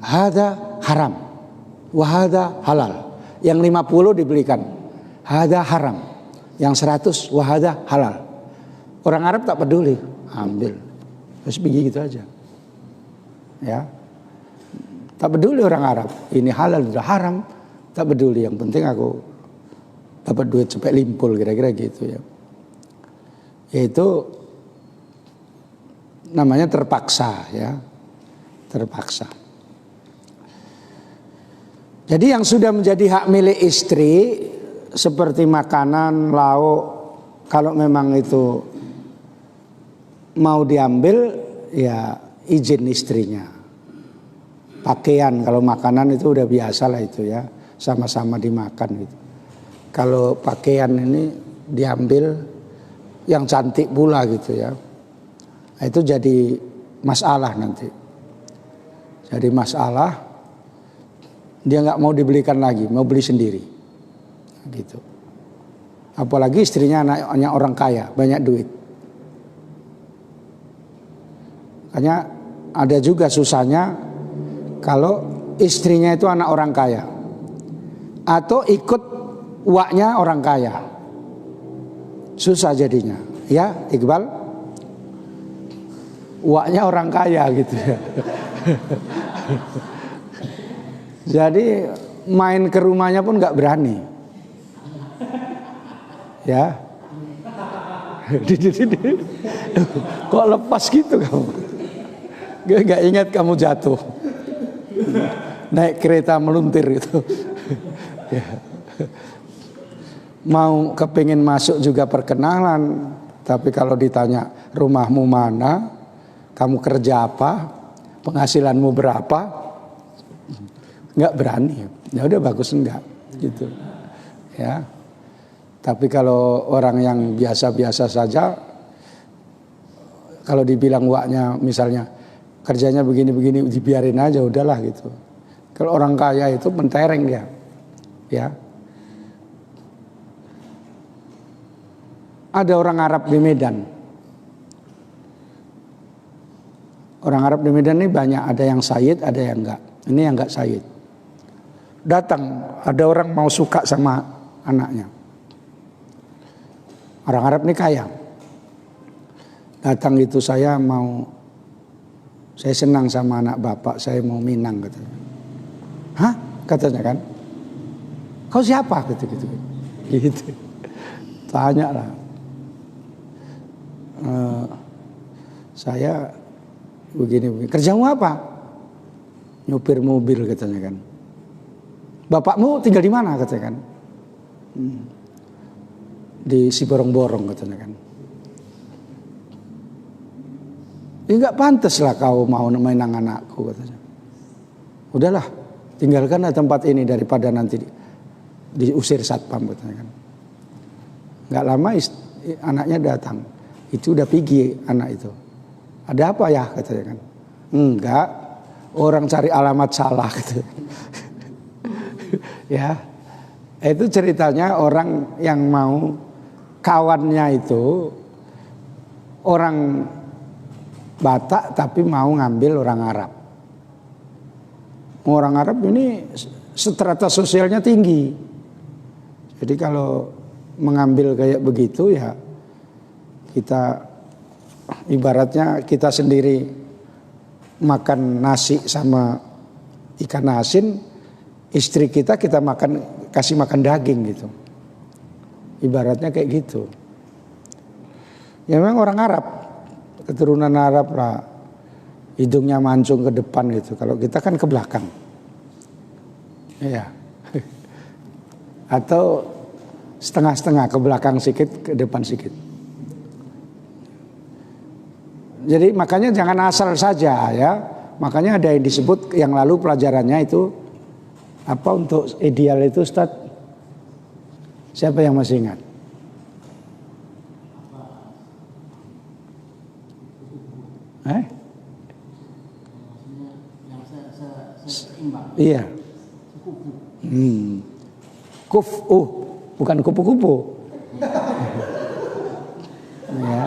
Hada haram, wahada halal. Yang 50 dibelikan. Hada haram. Yang 100 wahada halal. Orang Arab tak peduli, ambil. Terus begitu aja. Ya. Tak peduli orang Arab. Ini halal, sudah haram, tak peduli. Yang penting aku dapat duit sampai limpul, kira-kira gitu ya. Yaitu namanya terpaksa ya. Terpaksa. Jadi yang sudah menjadi hak milik istri seperti makanan, lauk, kalau memang itu mau diambil ya izin istrinya. Pakaian, kalau makanan itu udah biasa lah itu ya, sama-sama dimakan gitu. Kalau pakaian ini diambil yang cantik pula gitu ya, nah, itu jadi masalah nanti. Jadi masalah, dia nggak mau dibelikan lagi, mau beli sendiri, gitu. Apalagi istrinya anaknya orang kaya, banyak duit. Makanya ada juga susahnya kalau istrinya itu anak orang kaya atau ikut uaknya orang kaya. Susah jadinya, ya Iqbal. Uaknya orang kaya gitu ya. Jadi main ke rumahnya pun nggak berani. Ya. Kok lepas gitu kamu? Gak ingat kamu jatuh. Naik kereta meluntir gitu. Ya. Mau kepingin masuk juga perkenalan, tapi kalau ditanya rumahmu mana, kamu kerja apa, penghasilanmu berapa, nggak berani. Ya udah bagus enggak, gitu. Ya. Tapi kalau orang yang biasa-biasa saja, kalau dibilang uaknya misalnya kerjanya begini-begini, dibiarin aja, udahlah gitu. Kalau orang kaya itu mentereng dia, ya. Ada orang Arab di Medan. Orang Arab di Medan ini banyak, ada yang sayyid, ada yang enggak. Ini yang enggak sayyid. Datang, ada orang mau suka sama anaknya. Orang Arab ini kaya. Datang itu saya senang sama anak bapak, saya mau minang katanya. Hah? Katanya kan. Kau siapa? Gitu. Tanya lah. Saya begini. Kerjamu apa? Nyupir mobil katanya kan. Bapakmu tinggal di mana katanya kan? Di Siborong-borong katanya kan. Ya enggak pantas lah kau mau mainang anakku katanya. Udahlah, tinggalkanlah tempat ini daripada nanti diusir satpam katanya kan. Enggak lama anaknya datang. Itu udah pergi anak itu. Ada apa ya katanya kan? Enggak, orang cari alamat salah gitu. Ya, itu ceritanya orang yang mau kawannya itu orang Batak tapi mau ngambil orang Arab. Orang Arab ini strata sosialnya tinggi. Jadi kalau mengambil kayak begitu ya kita ibaratnya kita sendiri makan nasi sama ikan asin, istri kita kasih makan daging gitu. Ibaratnya kayak gitu. Ya memang orang Arab, keturunan Arab lah, hidungnya mancung ke depan gitu. Kalau kita kan ke belakang. Iya. Atau setengah-setengah, ke belakang sedikit, ke depan sedikit. Jadi makanya jangan asal saja ya. Makanya ada yang disebut yang lalu pelajarannya itu apa untuk ideal itu Ustaz? Siapa yang masih ingat? Iya. Kufu, bukan kupu-kupu. Ya.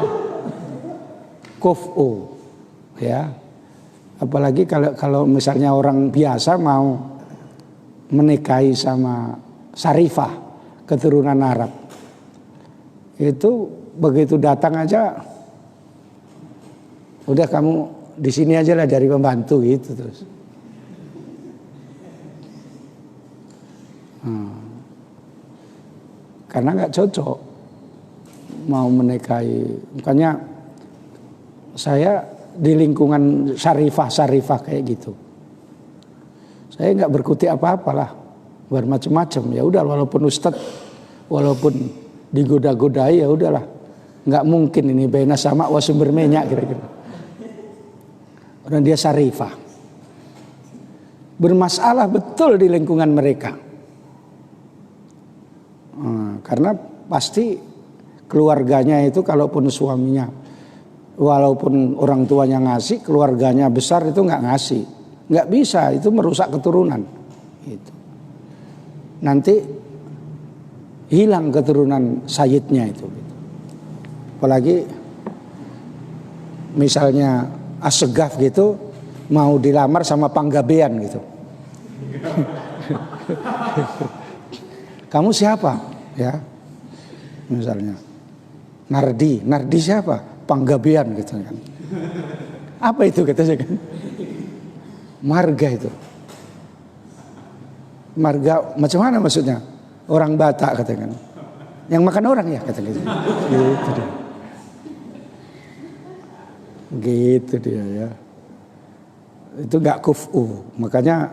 Kufu, ya. Apalagi kalau misalnya orang biasa mau menikahi sama Sarifah, keturunan Arab. Itu begitu datang aja, udah kamu di sini aja lah dari pembantu gitu terus. Karena nggak cocok mau menikahi. Makanya saya di lingkungan syarifah kayak gitu. Saya nggak berkutik apa-apalah, bermacam-macam. Ya udah, walaupun ustadz, walaupun digoda-godai ya udahlah. Nggak mungkin ini bena sama wasumber minyak kira-kira. Orang dia syarifah. Bermasalah betul di lingkungan mereka. Karena pasti keluarganya itu kalaupun suaminya, walaupun orang tuanya ngasih, keluarganya besar itu nggak ngasih, nggak bisa, itu merusak keturunan. Gitu. Nanti hilang keturunan sayyidnya itu. Gitu. Apalagi misalnya As-Segaf gitu, mau dilamar sama panggabean gitu. Kamu siapa? Ya, misalnya Nardi siapa? Panggabean gitu kan. Apa itu kata saya kan? Marga itu. Marga macam mana maksudnya? Orang Batak katakan. Yang makan orang ya kata gitu. Gitu dia. Gitu dia ya. Itu gak kufu. Makanya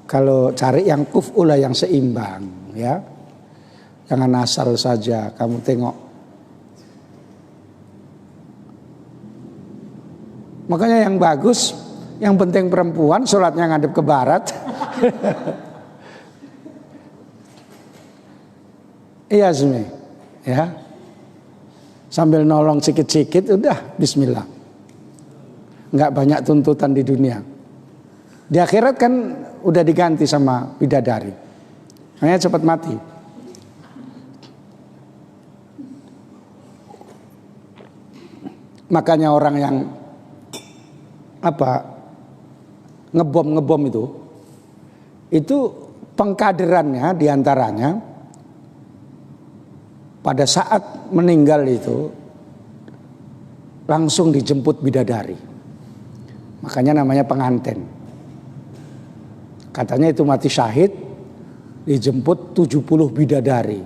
kalau cari yang kufu lah, yang seimbang ya. Jangan asal saja kamu tengok. Makanya yang bagus, yang penting perempuan sholatnya ngadep ke barat. Iya Zumi, ya. Sambil nolong sikit-sikit udah bismillah. Nggak banyak tuntutan di dunia. Di akhirat kan udah diganti sama bidadari. Hanya cepat mati. Makanya orang yang ngebom itu pengkaderannya diantaranya pada saat meninggal itu langsung dijemput bidadari. Makanya namanya pengantin. Katanya itu mati syahid dijemput 70 bidadari.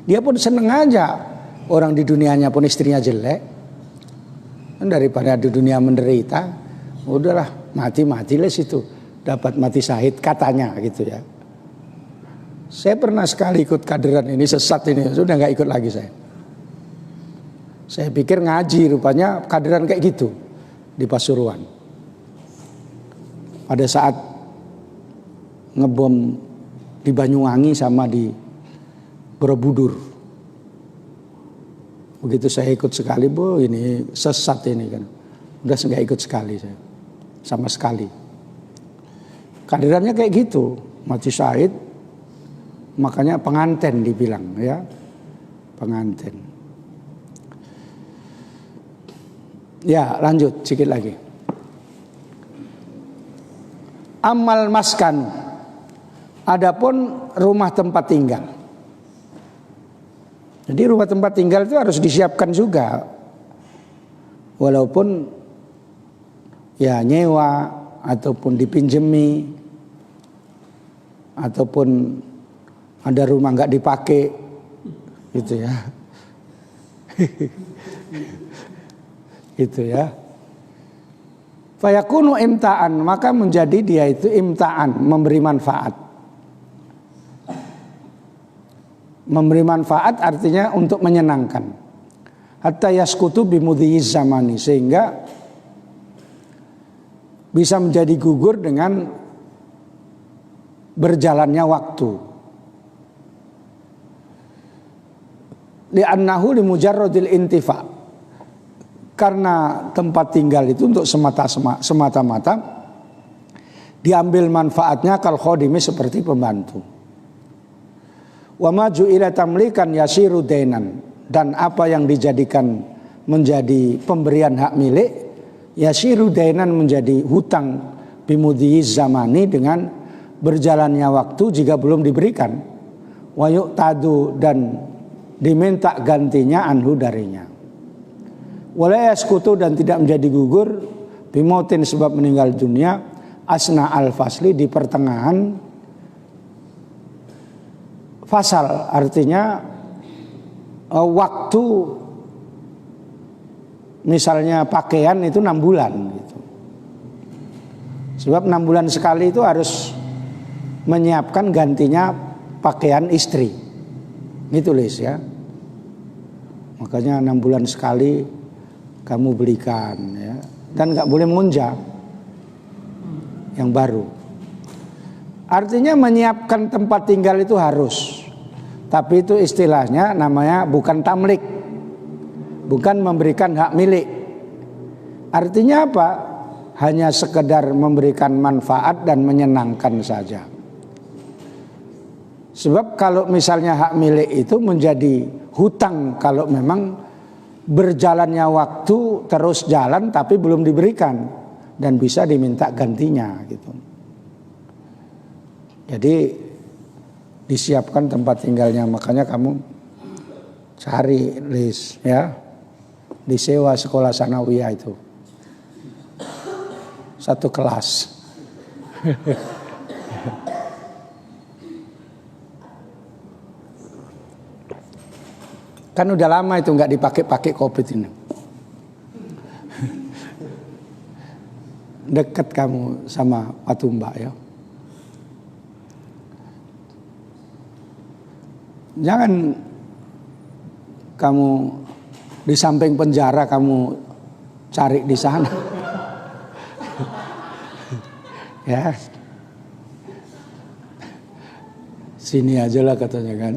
Dia pun seneng aja, orang di dunianya pun istrinya jelek, daripada di dunia menderita, udahlah mati-mati lah situ, dapat mati syahid katanya gitu ya. Saya pernah sekali ikut kaderan ini, sesat ini, sudah nggak ikut lagi saya. Saya pikir ngaji, rupanya kaderan kayak gitu di Pasuruan. Pada saat ngebom di Banyuwangi sama di Borobudur. Begitu saya ikut sekali, bu ini sesat ini kan. Udah nggak ikut sekali saya, sama sekali. Kaderannya kayak gitu, mati syahid. Makanya pengantin dibilang ya, pengantin. Ya lanjut sedikit lagi. Amal maskan, adapun rumah tempat tinggal. Jadi rumah tempat tinggal itu harus disiapkan juga, walaupun ya nyewa ataupun dipinjemi ataupun ada rumah nggak dipakai, gitu ya, gitu ya. Fayakunu imtaan, maka menjadi dia itu imtaan, memberi manfaat. Memberi manfaat artinya untuk menyenangkan. Hatta yaskutu bimudhiyiz zamani, sehingga bisa menjadi gugur dengan berjalannya waktu. Li'annahu limujarradil intifa, karena tempat tinggal itu untuk semata-mata diambil manfaatnya kal khodimi, seperti pembantu. Wa ma ju'ila tamlikan yasiru dainan, dan apa yang dijadikan menjadi pemberian hak milik yasiru dainan, menjadi hutang bimudhiyiz zamani, dengan berjalannya waktu jika belum diberikan. Wa yu'tadu, dan diminta gantinya anhu darinya. Wala yaskutu, dan tidak menjadi gugur bimotin, sebab meninggal dunia, asna al-fasli, di pertengahan fasal, artinya waktu, misalnya pakaian itu 6 bulan gitu. Sebab 6 bulan sekali itu harus menyiapkan gantinya pakaian istri. Gitu Lis ya. Makanya 6 bulan sekali kamu belikan ya. Dan gak boleh mengunjang yang baru. Artinya menyiapkan tempat tinggal itu harus. Tapi itu istilahnya namanya bukan tamlik, bukan memberikan hak milik. Artinya apa? Hanya sekedar memberikan manfaat dan menyenangkan saja. Sebab kalau misalnya hak milik itu menjadi hutang kalau memang berjalannya waktu terus jalan tapi belum diberikan. dan bisa diminta gantinya gitu. Jadi disiapkan tempat tinggalnya, makanya kamu cari list ya, disewa sekolah sanawiyah itu satu kelas. Kan udah lama itu nggak dipakai COVID ini. Dekat kamu sama Patumba ya. Jangan kamu di samping penjara kamu cari di sana. Ya. Sini aja lah katanya kan.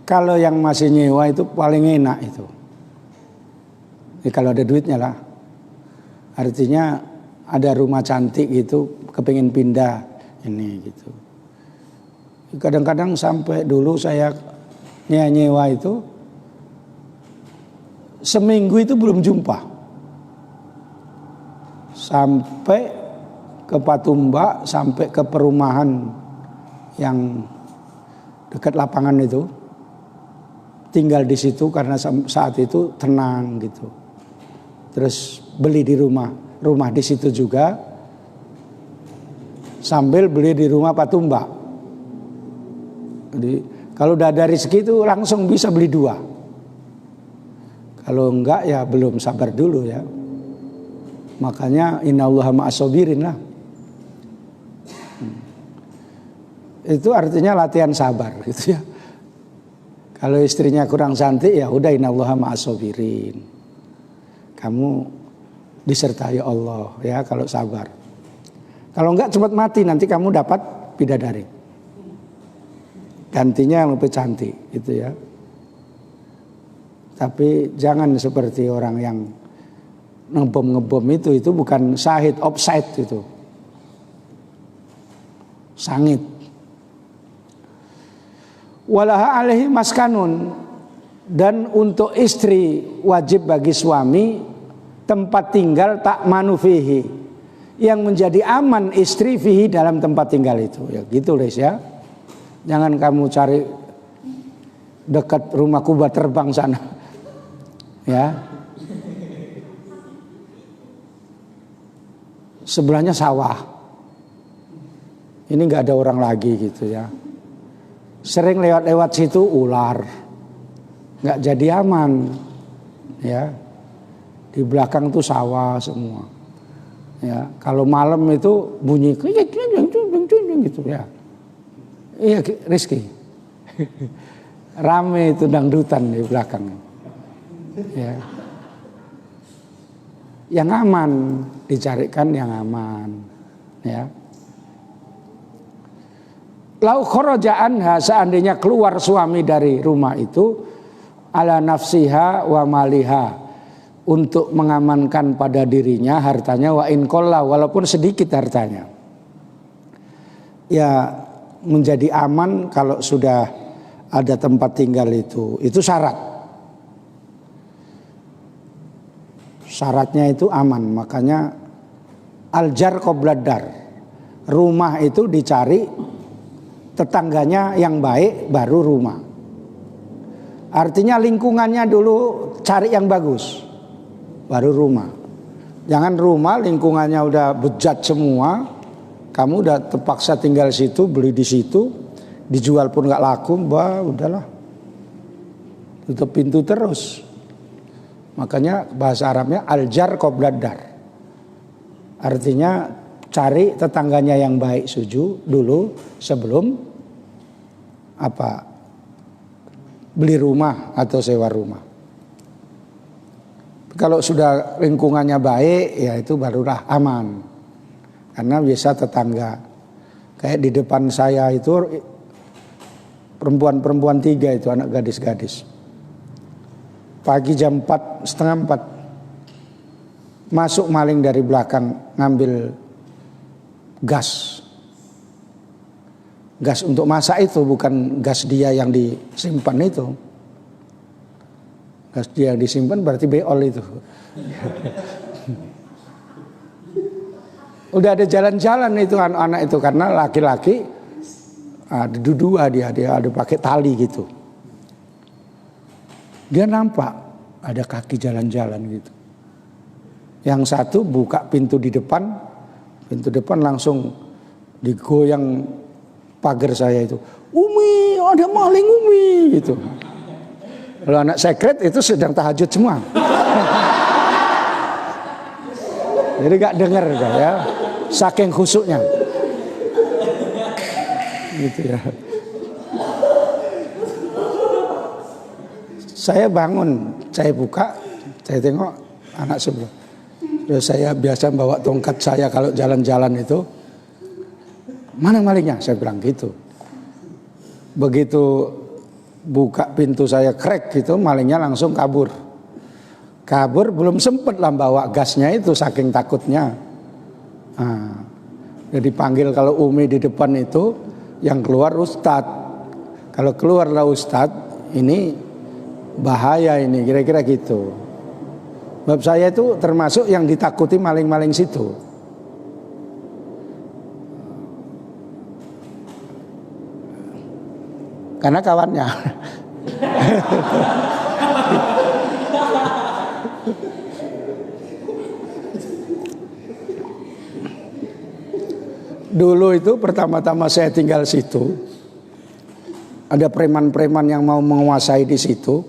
Kalau yang masih nyewa itu paling enak itu. Ya, kalau ada duitnya lah. Artinya ada rumah cantik gitu, kepingin pindah ini gitu. Kadang-kadang sampai dulu saya nyewa itu seminggu itu belum jumpa. Sampai ke Patumba, sampai ke perumahan yang dekat lapangan itu. Tinggal di situ karena saat itu tenang gitu. Terus beli di rumah di situ juga. Sambil beli di rumah Patumba. Jadi kalau udah ada rezeki itu langsung bisa beli 2. Kalau enggak ya belum, sabar dulu ya. Makanya innallaha ma'as-sabirin lah. Itu artinya latihan sabar gitu ya. Kalau istrinya kurang cantik ya udah innallaha ma'as-sabirin. Kamu disertai Allah ya kalau sabar. Kalau enggak cepat mati, nanti kamu dapat bidadari. Gantinya yang lebih cantik gitu ya. Tapi jangan seperti orang yang ngebom itu bukan syahid, offside itu. Sangit. Walaha alaihi maskanun, dan untuk istri wajib bagi suami tempat tinggal tak manufihi, yang menjadi aman istri fihi dalam tempat tinggal itu ya gitu Les ya. Jangan kamu cari dekat rumah Kuba terbang sana ya, sebelahnya sawah, ini nggak ada orang lagi gitu ya. Sering lewat situ ular, nggak jadi aman, ya. Di belakang tuh sawah semua, ya. Kalau malam itu bunyi gitu ya. Iya Rizky, rame itu dangdutan di belakang, ya. Yang aman dicarikan yang aman, ya. Lau kharaja anha, seandainya keluar suami dari rumah itu ala nafsiha wa maliha, untuk mengamankan pada dirinya hartanya, wa in qalla, walaupun sedikit hartanya. Ya menjadi aman kalau sudah ada tempat tinggal itu syarat. Syaratnya itu aman, makanya aljar qoblad dar. Rumah itu dicari tetangganya yang baik baru rumah. Artinya lingkungannya dulu cari yang bagus baru rumah. Jangan rumah lingkungannya udah bejat semua, kamu udah terpaksa tinggal situ, beli di situ, dijual pun nggak laku, udahlah, tutup pintu terus. Makanya bahasa Arabnya aljar qoblad dar. Artinya cari tetangganya yang baik dulu sebelum beli rumah atau sewa rumah. Kalau sudah lingkungannya baik ya itu barulah aman, karena biasa tetangga. Kayak di depan saya itu perempuan 3 itu, anak gadis-gadis. Pagi jam 4, setengah 4 masuk maling dari belakang ngambil gas untuk masak itu, bukan gas dia yang disimpan itu. Gas dia yang disimpan berarti beol itu. Udah ada jalan-jalan itu anak-anak itu karena laki-laki ada dua dia ada pakai tali gitu. Dia nampak ada kaki jalan-jalan gitu. Yang satu buka pintu di depan, pintu depan langsung digoyang pagar saya itu. Umi, ada maling Umi gitu. Kalau anak sekret itu sedang tahajud semua. Jadi gak dengar ya, saking khusyuknya. Gitu ya. Saya bangun, saya buka, saya tengok anak sebelah. Terus saya biasa bawa tongkat saya kalau jalan-jalan itu. Mana malingnya? Saya bilang gitu. Begitu buka pintu saya crack gitu, malingnya langsung kabur. Kabur belum sempet lah bawa gasnya itu saking takutnya. Jadi panggil kalau Umi di depan itu, yang keluar Ustadz. Kalau keluarlah Ustadz, ini bahaya ini, kira-kira gitu. Sebab saya itu termasuk yang ditakuti maling-maling situ. Karena kawannya. Dulu itu pertama-tama saya tinggal situ, ada preman-preman yang mau menguasai di situ,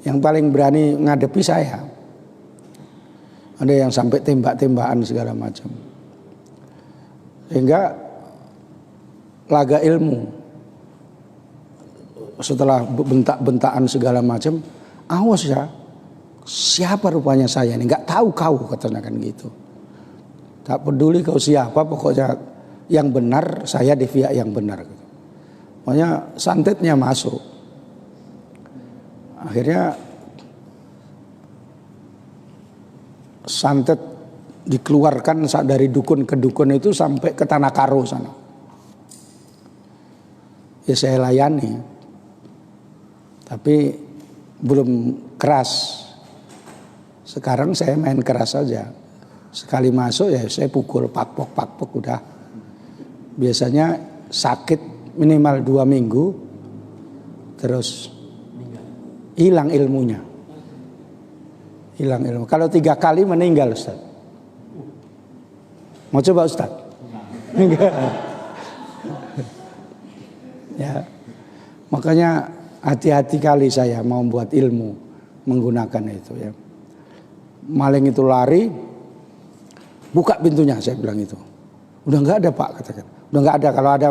yang paling berani ngadepi saya. Ada yang sampai tembak-tembakan segala macam. Sehingga laga ilmu. Setelah bentak-bentakan segala macam, awas ya, siapa rupanya saya ini, nggak tahu kau, katanya kan gitu. Tak peduli kau siapa, pokoknya yang benar, saya di pihak yang benar. Pokoknya santetnya masuk. Akhirnya santet dikeluarkan dari dukun ke dukun itu sampai ke Tanah Karo sana. Ya saya layani. Tapi belum keras. Sekarang saya main keras saja. Sekali masuk ya saya pukul pakpok udah. Biasanya sakit minimal 2 minggu, terus hilang ilmunya. Hilang ilmu. Kalau 3 kali meninggal Ustaz. Mau coba Ustaz? Enggak. Ya. Makanya hati-hati kali saya mau buat ilmu menggunakan itu ya. Maling itu lari, buka pintunya, saya bilang itu. Udah nggak ada Pak, katakan. Udah nggak ada, kalau ada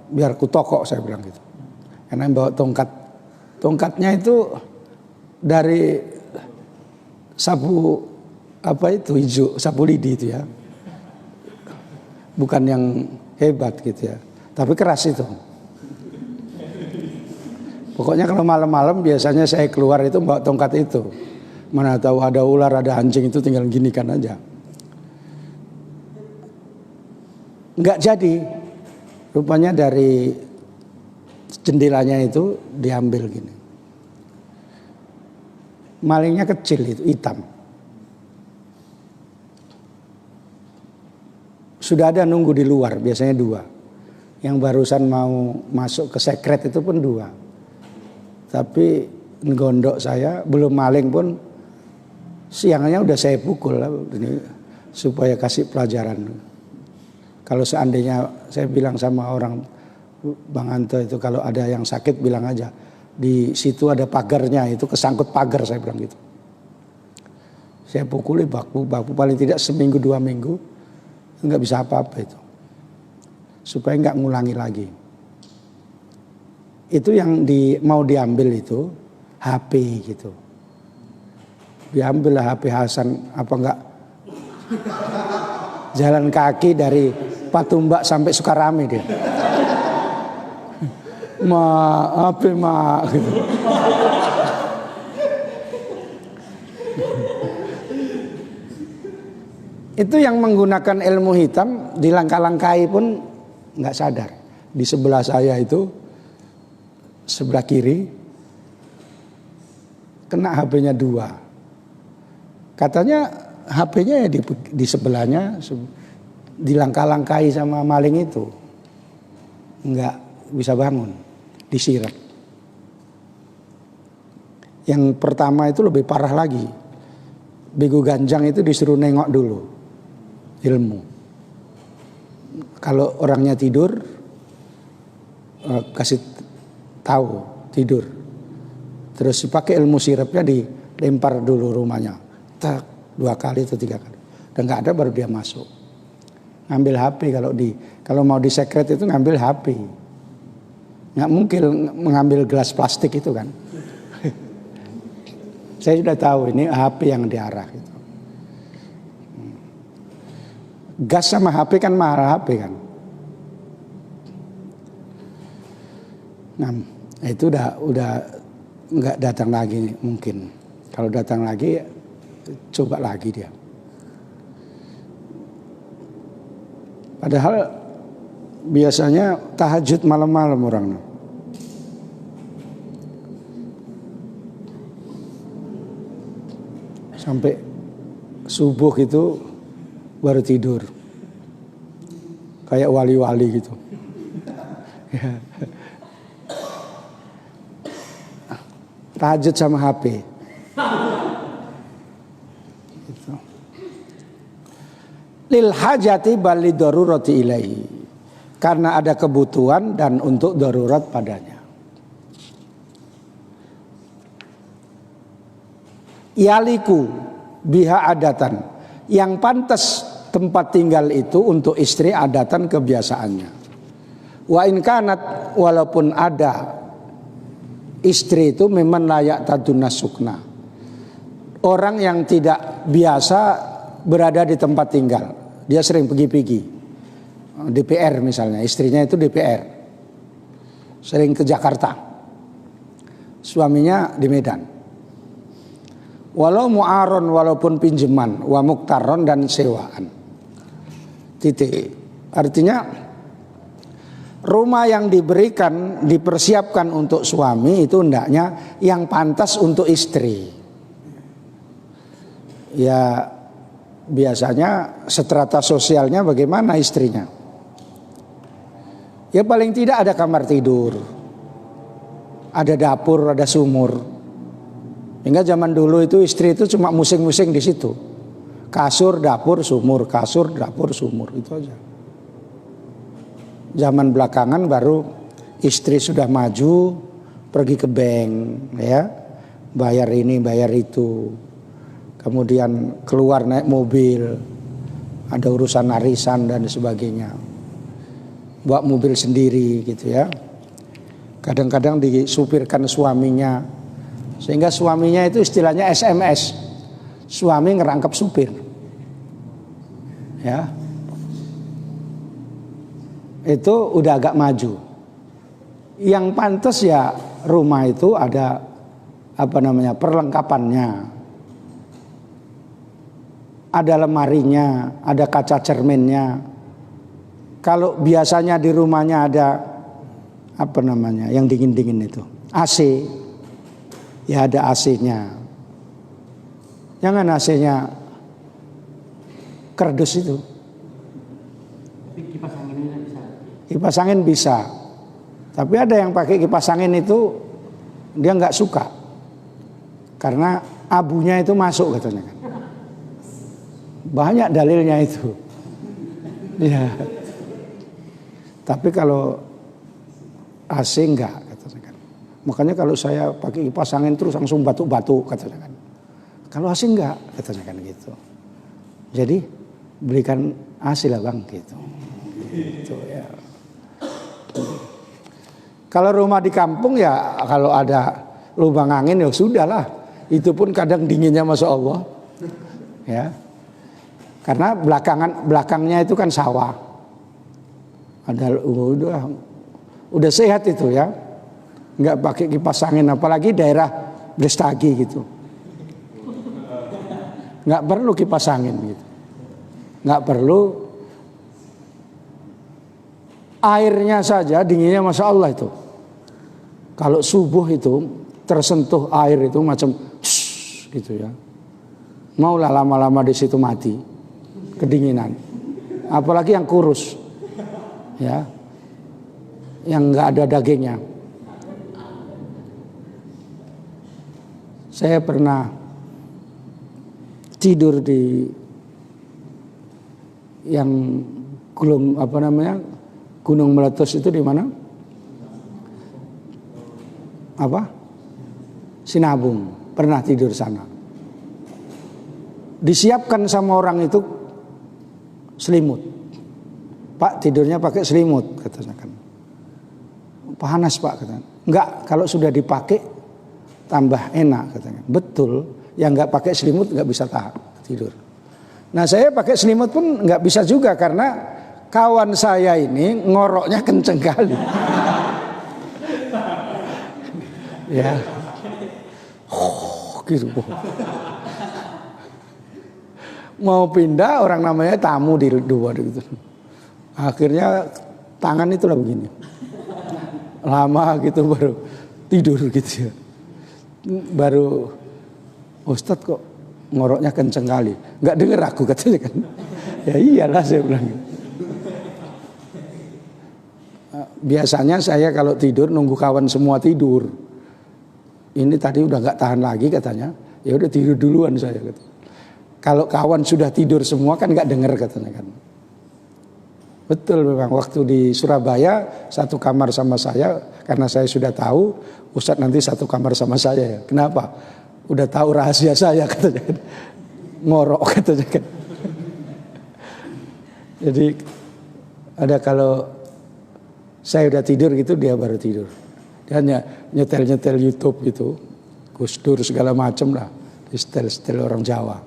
biar ku tokok, saya bilang gitu. Karena yang bawa tongkat, tongkatnya itu dari sapu apa itu hijau, sapu lidi itu ya. Bukan yang hebat gitu ya, tapi keras itu. Pokoknya kalau malam-malam biasanya saya keluar itu bawa tongkat itu. Mana tahu ada ular, ada anjing, itu tinggal ginikan aja. Enggak jadi. Rupanya dari jendelanya itu diambil gini. Malingnya kecil itu, hitam. Sudah ada nunggu di luar, biasanya 2. Yang barusan mau masuk ke sekret itu pun 2. Tapi ngondok saya, belum maling pun siangnya udah saya pukul lah, ini supaya kasih pelajaran. Kalau seandainya saya bilang sama orang, Bang Anto itu kalau ada yang sakit bilang aja, di situ ada pagarnya, itu kesangkut pagar, saya bilang gitu. Saya pukuli baku paling tidak seminggu 2 minggu, nggak bisa apa-apa itu, supaya nggak ngulangi lagi. Itu yang mau diambil itu HP gitu. Diambil lah HP Hasan, apa enggak jalan kaki dari Patumbak sampai Sukarame dia. HP gitu. Itu yang menggunakan ilmu hitam dilangkah-langkahi pun nggak sadar. Di sebelah saya itu, sebelah kiri kena HP-nya 2. Katanya HP-nya ya di sebelahnya, dilangkah-langkahi sama maling itu. Nggak bisa bangun, disiram. Yang pertama itu lebih parah lagi. Bego Ganjang itu disuruh nengok dulu ilmu. Kalau orangnya tidur, kasih tahu tidur. Terus dipakai ilmu sirapnya, dilempar dulu rumahnya. Tak, 2 kali atau 3 kali. Dan nggak ada baru dia masuk. Ngambil HP kalau mau di secret itu ngambil HP. Nggak mungkin mengambil gelas plastik itu kan. Saya sudah tahu ini HP yang diarah gitu. Gas sama HP kan mahal HP kan. Nah, itu udah nggak datang lagi mungkin. Kalau datang lagi coba lagi dia. Padahal biasanya tahajud malam-malam orang. Sampai subuh itu baru tidur. Kayak wali-wali gitu. Tahajud sama HP. Gitu. Lil hajati bal lidarurati ilaihi. Karena ada kebutuhan dan untuk darurat padanya. Yaliku biha adatan, yang pantas tempat tinggal itu untuk istri adatan kebiasaannya. Wa in kanat, walaupun ada istri itu memang layak taduna sukna, orang yang tidak biasa berada di tempat tinggal, dia sering pergi-pergi. DPR misalnya, istrinya itu DPR, sering ke Jakarta, suaminya di Medan. Walau mu'aron, walaupun pinjaman, wa muktaron, dan sewaan. Titik. Artinya rumah yang diberikan, dipersiapkan untuk suami itu hendaknya yang pantas untuk istri. Ya biasanya strata sosialnya bagaimana istrinya? Ya paling tidak ada kamar tidur, ada dapur, ada sumur. Hingga zaman dulu itu istri itu cuma musing-musing di situ. Kasur, dapur, sumur, kasur, dapur, sumur, itu aja. Zaman belakangan baru istri sudah maju, pergi ke bank, ya, bayar ini, bayar itu. Kemudian keluar naik mobil, ada urusan arisan dan sebagainya. Bawa mobil sendiri gitu ya. Kadang-kadang disupirkan suaminya. Sehingga suaminya itu istilahnya SMS, suami ngerangkap supir, ya, itu udah agak maju. Yang pantas ya rumah itu ada perlengkapannya, ada lemarinya, ada kaca cerminnya. Kalau biasanya di rumahnya ada yang dingin-dingin itu, AC. Ya ada AC-nya. Jangan AC-nya kerdus itu. Kipas anginnya bisa. Kipas angin bisa. Tapi ada yang pakai kipas angin itu dia nggak suka. Karena abunya itu masuk katanya kan. Banyak dalilnya itu. Ya. Tapi kalau AC enggak. Makanya kalau saya pakai kipas angin terus langsung batuk-batuk katanya kan. Kalau AC enggak katanya kan gitu. Jadi belikan AC lah bang gitu. Gitu ya. Kalau rumah di kampung ya kalau ada lubang angin ya sudahlah. Itu pun kadang dinginnya Masya Allah. Ya. Karena belakangnya itu kan sawah. Ada udah sehat itu ya. Nggak pakai kipas angin, apalagi daerah Brastagi gitu, nggak perlu kipas angin gitu, nggak perlu. Airnya saja dinginnya Masya Allah itu. Kalau subuh itu tersentuh air itu macam gitu ya. Maulah lama-lama di situ mati, kedinginan. Apalagi yang kurus, ya, yang nggak ada dagingnya. Saya pernah tidur di yang gunung meletus itu di mana? Sinabung. Pernah tidur sana. Disiapkan sama orang itu selimut. Pak, tidurnya pakai selimut, katanya kan. Panas Pak, katanya. Enggak, kalau sudah dipakai tambah enak, katanya. Betul, yang enggak pakai selimut enggak bisa tahan tidur. Nah, saya pakai selimut pun enggak bisa juga karena kawan saya ini ngoroknya kenceng kali. Ya. Gitu. Mau pindah, orang namanya tamu di dua gitu. Akhirnya tangan itulah begini. Lama gitu baru tidur gitu ya. Baru Ustadz kok ngoroknya kenceng kali. Nggak denger aku katanya kan. Ya iyalah saya bilang. Biasanya saya kalau tidur nunggu kawan semua tidur. Ini tadi udah nggak tahan lagi katanya. Ya udah tidur duluan saya kata. Kalau kawan sudah tidur semua kan nggak denger katanya kan. Betul memang waktu di Surabaya satu kamar sama saya karena saya sudah tahu Ustadz nanti satu kamar sama saya. Kenapa? Udah tahu rahasia saya katanya kan. Ngorok katanya kan. Jadi ada kalau saya udah tidur gitu dia baru tidur. Dia hanya nyetel YouTube gitu. Gus Dur segala macam lah. Setel orang Jawa.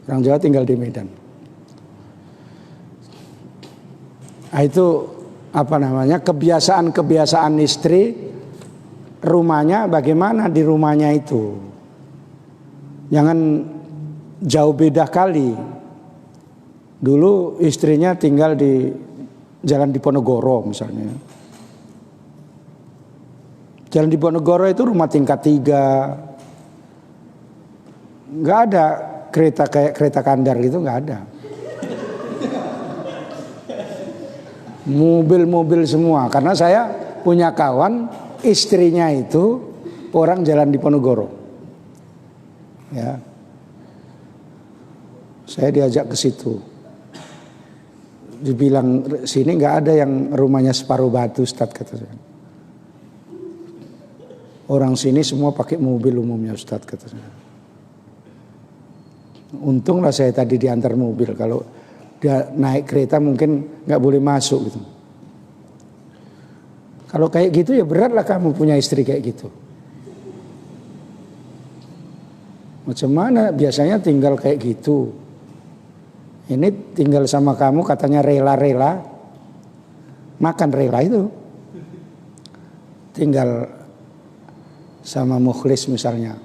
Orang Jawa tinggal di Medan. Nah, itu kebiasaan istri rumahnya bagaimana di rumahnya itu. Jangan jauh beda kali. Dulu istrinya tinggal di Jalan Diponegoro misalnya. Jalan Diponegoro itu rumah tingkat 3. Nggak ada kereta kayak kereta Kandar gitu, nggak ada. Mobil-mobil semua. Karena saya punya kawan istrinya itu orang Jalan Diponegoro. Ya. Saya diajak ke situ. Dibilang sini nggak ada yang rumahnya separuh batu, Ustadz, kata saya. Orang sini semua pakai mobil umumnya, Ustadz, kata saya. Untunglah saya tadi diantar mobil. Kalau dia naik kereta mungkin nggak boleh masuk gitu. Kalau kayak gitu ya beratlah kamu punya istri kayak gitu. Macam mana biasanya tinggal kayak gitu. Ini tinggal sama kamu katanya rela-rela. Makan rela itu. Tinggal sama mukhlis misalnya.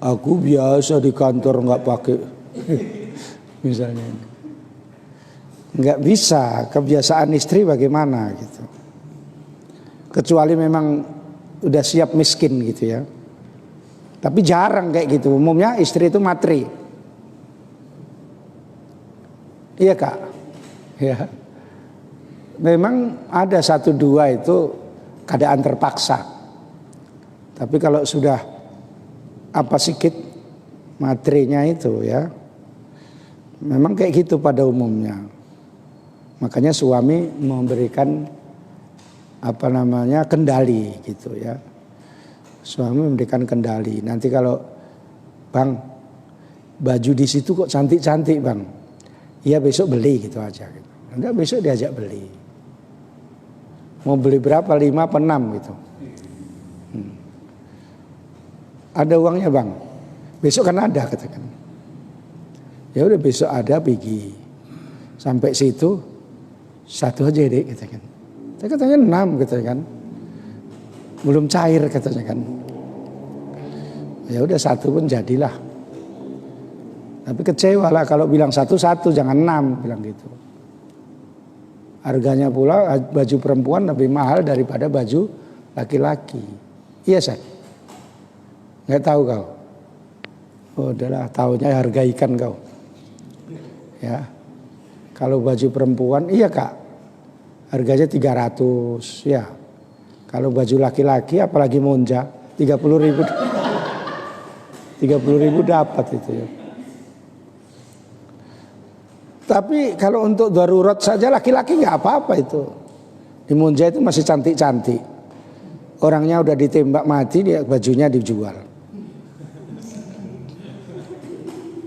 Aku biasa di kantor nggak pakai. Misalnya. Nggak bisa, kebiasaan istri bagaimana gitu. Kecuali memang udah siap miskin gitu ya. Tapi jarang kayak gitu. Umumnya istri itu matri. Iya Kak. Ya. Memang ada 1-2 itu keadaan terpaksa. Tapi kalau sudah sikit matrinya itu ya. Memang kayak gitu pada umumnya. Makanya suami memberikan kendali gitu ya. Suami memberikan kendali. Nanti kalau Bang baju di situ kok cantik-cantik Bang. Iya besok beli gitu aja gitu. Enggak besok diajak beli. Mau beli berapa? 5 apa 6 gitu. Ada uangnya Bang. Besok kan ada katakan. Ya udah besok ada pergi. Sampai situ 1 aja deh katakan. Saya katanya 6 katanya kan. Belum cair katanya kan. Ya udah 1 pun jadilah. Tapi kecewa lah kalau bilang 1 jangan 6 bilang gitu. Harganya pula baju perempuan lebih mahal daripada baju laki-laki. Iya Say. Nggak tahu kau? Oh, udahlah, tahunya harga ikan kau. Ya. Kalau baju perempuan, iya Kak. Harganya 300, ya. Kalau baju laki-laki apalagi monja, 30.000. 30.000 dapat itu ya. Tapi kalau untuk darurat saja laki-laki nggak apa-apa itu. Di monja itu masih cantik-cantik. Orangnya udah ditembak mati, dia bajunya dijual.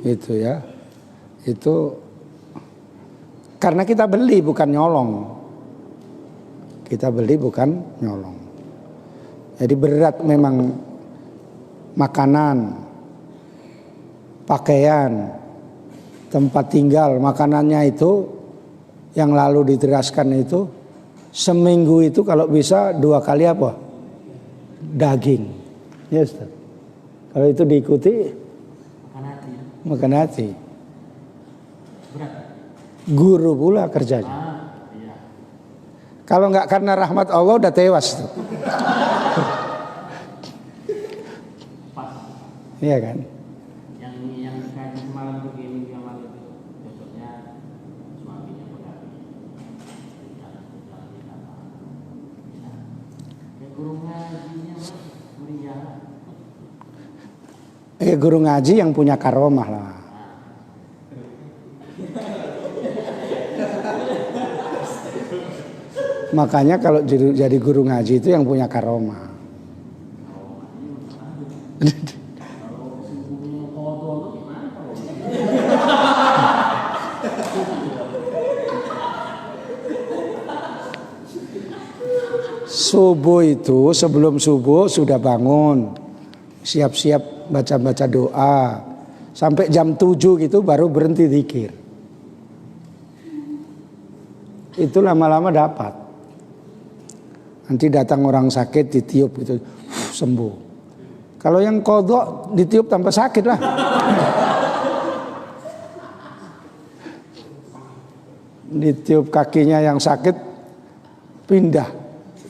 Itu ya. Itu karena kita beli bukan nyolong. Kita beli bukan nyolong. Jadi berat memang makanan, pakaian, tempat tinggal, makanannya itu yang lalu diteraskan itu seminggu itu kalau bisa 2 kali apa? Daging. Ya Ustaz. Kalau itu diikuti makan hati. Berat. Guru pula kerjanya. Iya. Kalau nggak karena rahmat Allah udah tewas tuh. Pas. Iya kan? Yang kayak semalam begini yang malam itu besoknya suaminya berkata, guru ngajinya meriah. Guru ngaji yang punya karomah lah. Makanya kalau jadi guru ngaji itu yang punya karomah. Subuh itu sebelum subuh sudah bangun, siap-siap baca-baca doa. Sampai jam 7 gitu baru berhenti zikir. Itu lama-lama dapat. Nanti datang orang sakit ditiup gitu, sembuh. Kalau yang qadha ditiup tanpa sakit lah. Ditiup kakinya yang sakit pindah,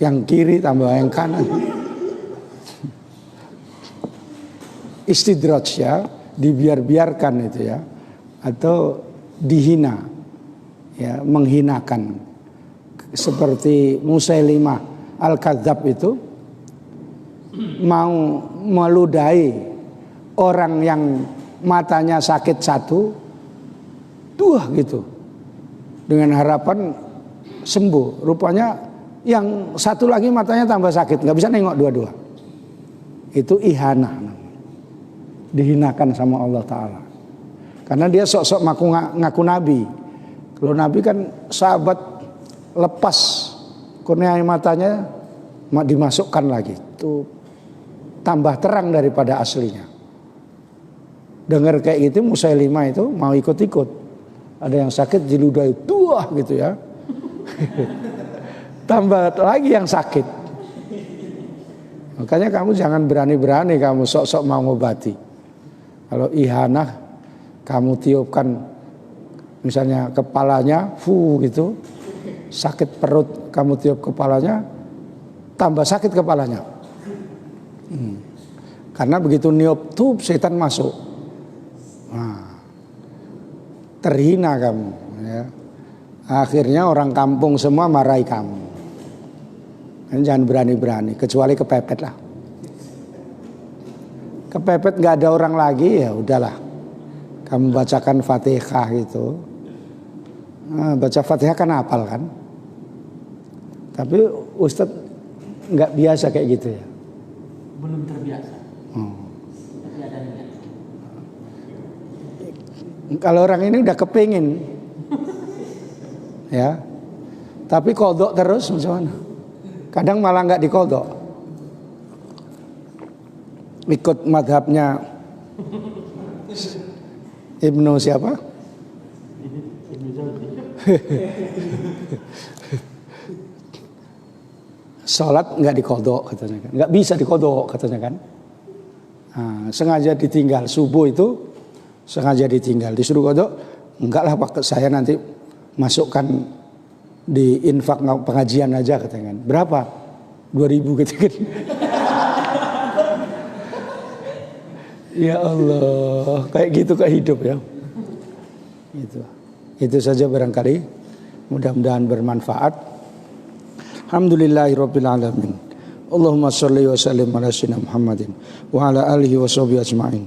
yang kiri tambah yang kanan. Istidraj ya, dibiar-biarkan itu ya, atau dihina, ya, menghinakan. Seperti Musailimah Al-Kadzab itu mau meludahi orang yang matanya sakit satu, 2 gitu, dengan harapan sembuh. Rupanya yang satu lagi matanya tambah sakit, nggak bisa nengok dua-dua. Itu ihanah. Dihinakan sama Allah Ta'ala. Karena dia sok-sok ngaku Nabi. Kalau Nabi kan sahabat lepas kornea matanya dimasukkan lagi. Itu tambah terang daripada aslinya. Dengar kayak gitu Musailimah itu mau ikut-ikut. Ada yang sakit diludahi 2 gitu ya. Tambah lagi yang sakit. Makanya kamu jangan berani-berani kamu sok-sok mau ngobati. Kalau ihanah kamu tiupkan misalnya kepalanya, gitu, sakit perut kamu tiup kepalanya, tambah sakit kepalanya. Karena begitu niup tuh setan masuk. Nah, terhina kamu. Ya. Akhirnya orang kampung semua marahi kamu. Jangan berani-berani, kecuali kepepet lah. Kepepet nggak ada orang lagi ya udahlah. Kamu bacakan Fatihah gitu. Nah, baca Fatihah kan hafal kan. Tapi Ustadz nggak biasa kayak gitu ya. Belum terbiasa. Tapi ada niat. Kalau orang ini udah kepingin, ya. Tapi kodok terus macam mana? Kadang malah nggak dikodok. Ikut madhabnya Ibnu siapa? Sholat nggak dikodok katanya kan, nggak bisa dikodok katanya kan. Nah, sengaja ditinggal subuh itu, sengaja ditinggal disuruh kodok, enggak lah Pak, saya nanti masukkan di infak pengajian aja katanya kan. Berapa? 2.000 gitu kan. Ya Allah, kayak gitu kayak hidup ya. Itu saja barangkali. Mudah-mudahan bermanfaat. Alhamdulillahirabbil alamin. Allahumma shalli wa sallim ala sayyidina Muhammadin wa ala alihi wa sahbihi ajma'in.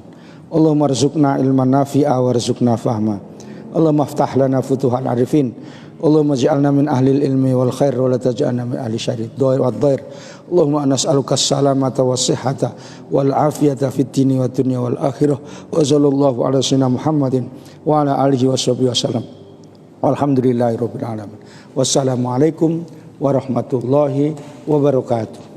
Allahumma rzuqna ilman nafi'a warzuqna fahma. Allahumma aftah lana futuhal arifin. Allahumma ij'alna min ahli ilmi wal khair wa la taj'alna min ahli syarri wad dhair. Allahumma nas'aluka as-salamata was-sihhata wal afiyata fid dini wad dunya wal akhirah. Wa sallallahu ala sayyidina Muhammadin wa ala alihi wa sahbihi wasallam. Walhamdulillahirabbil alamin. Wassalamualaikum warahmatullahi wabarakatuh.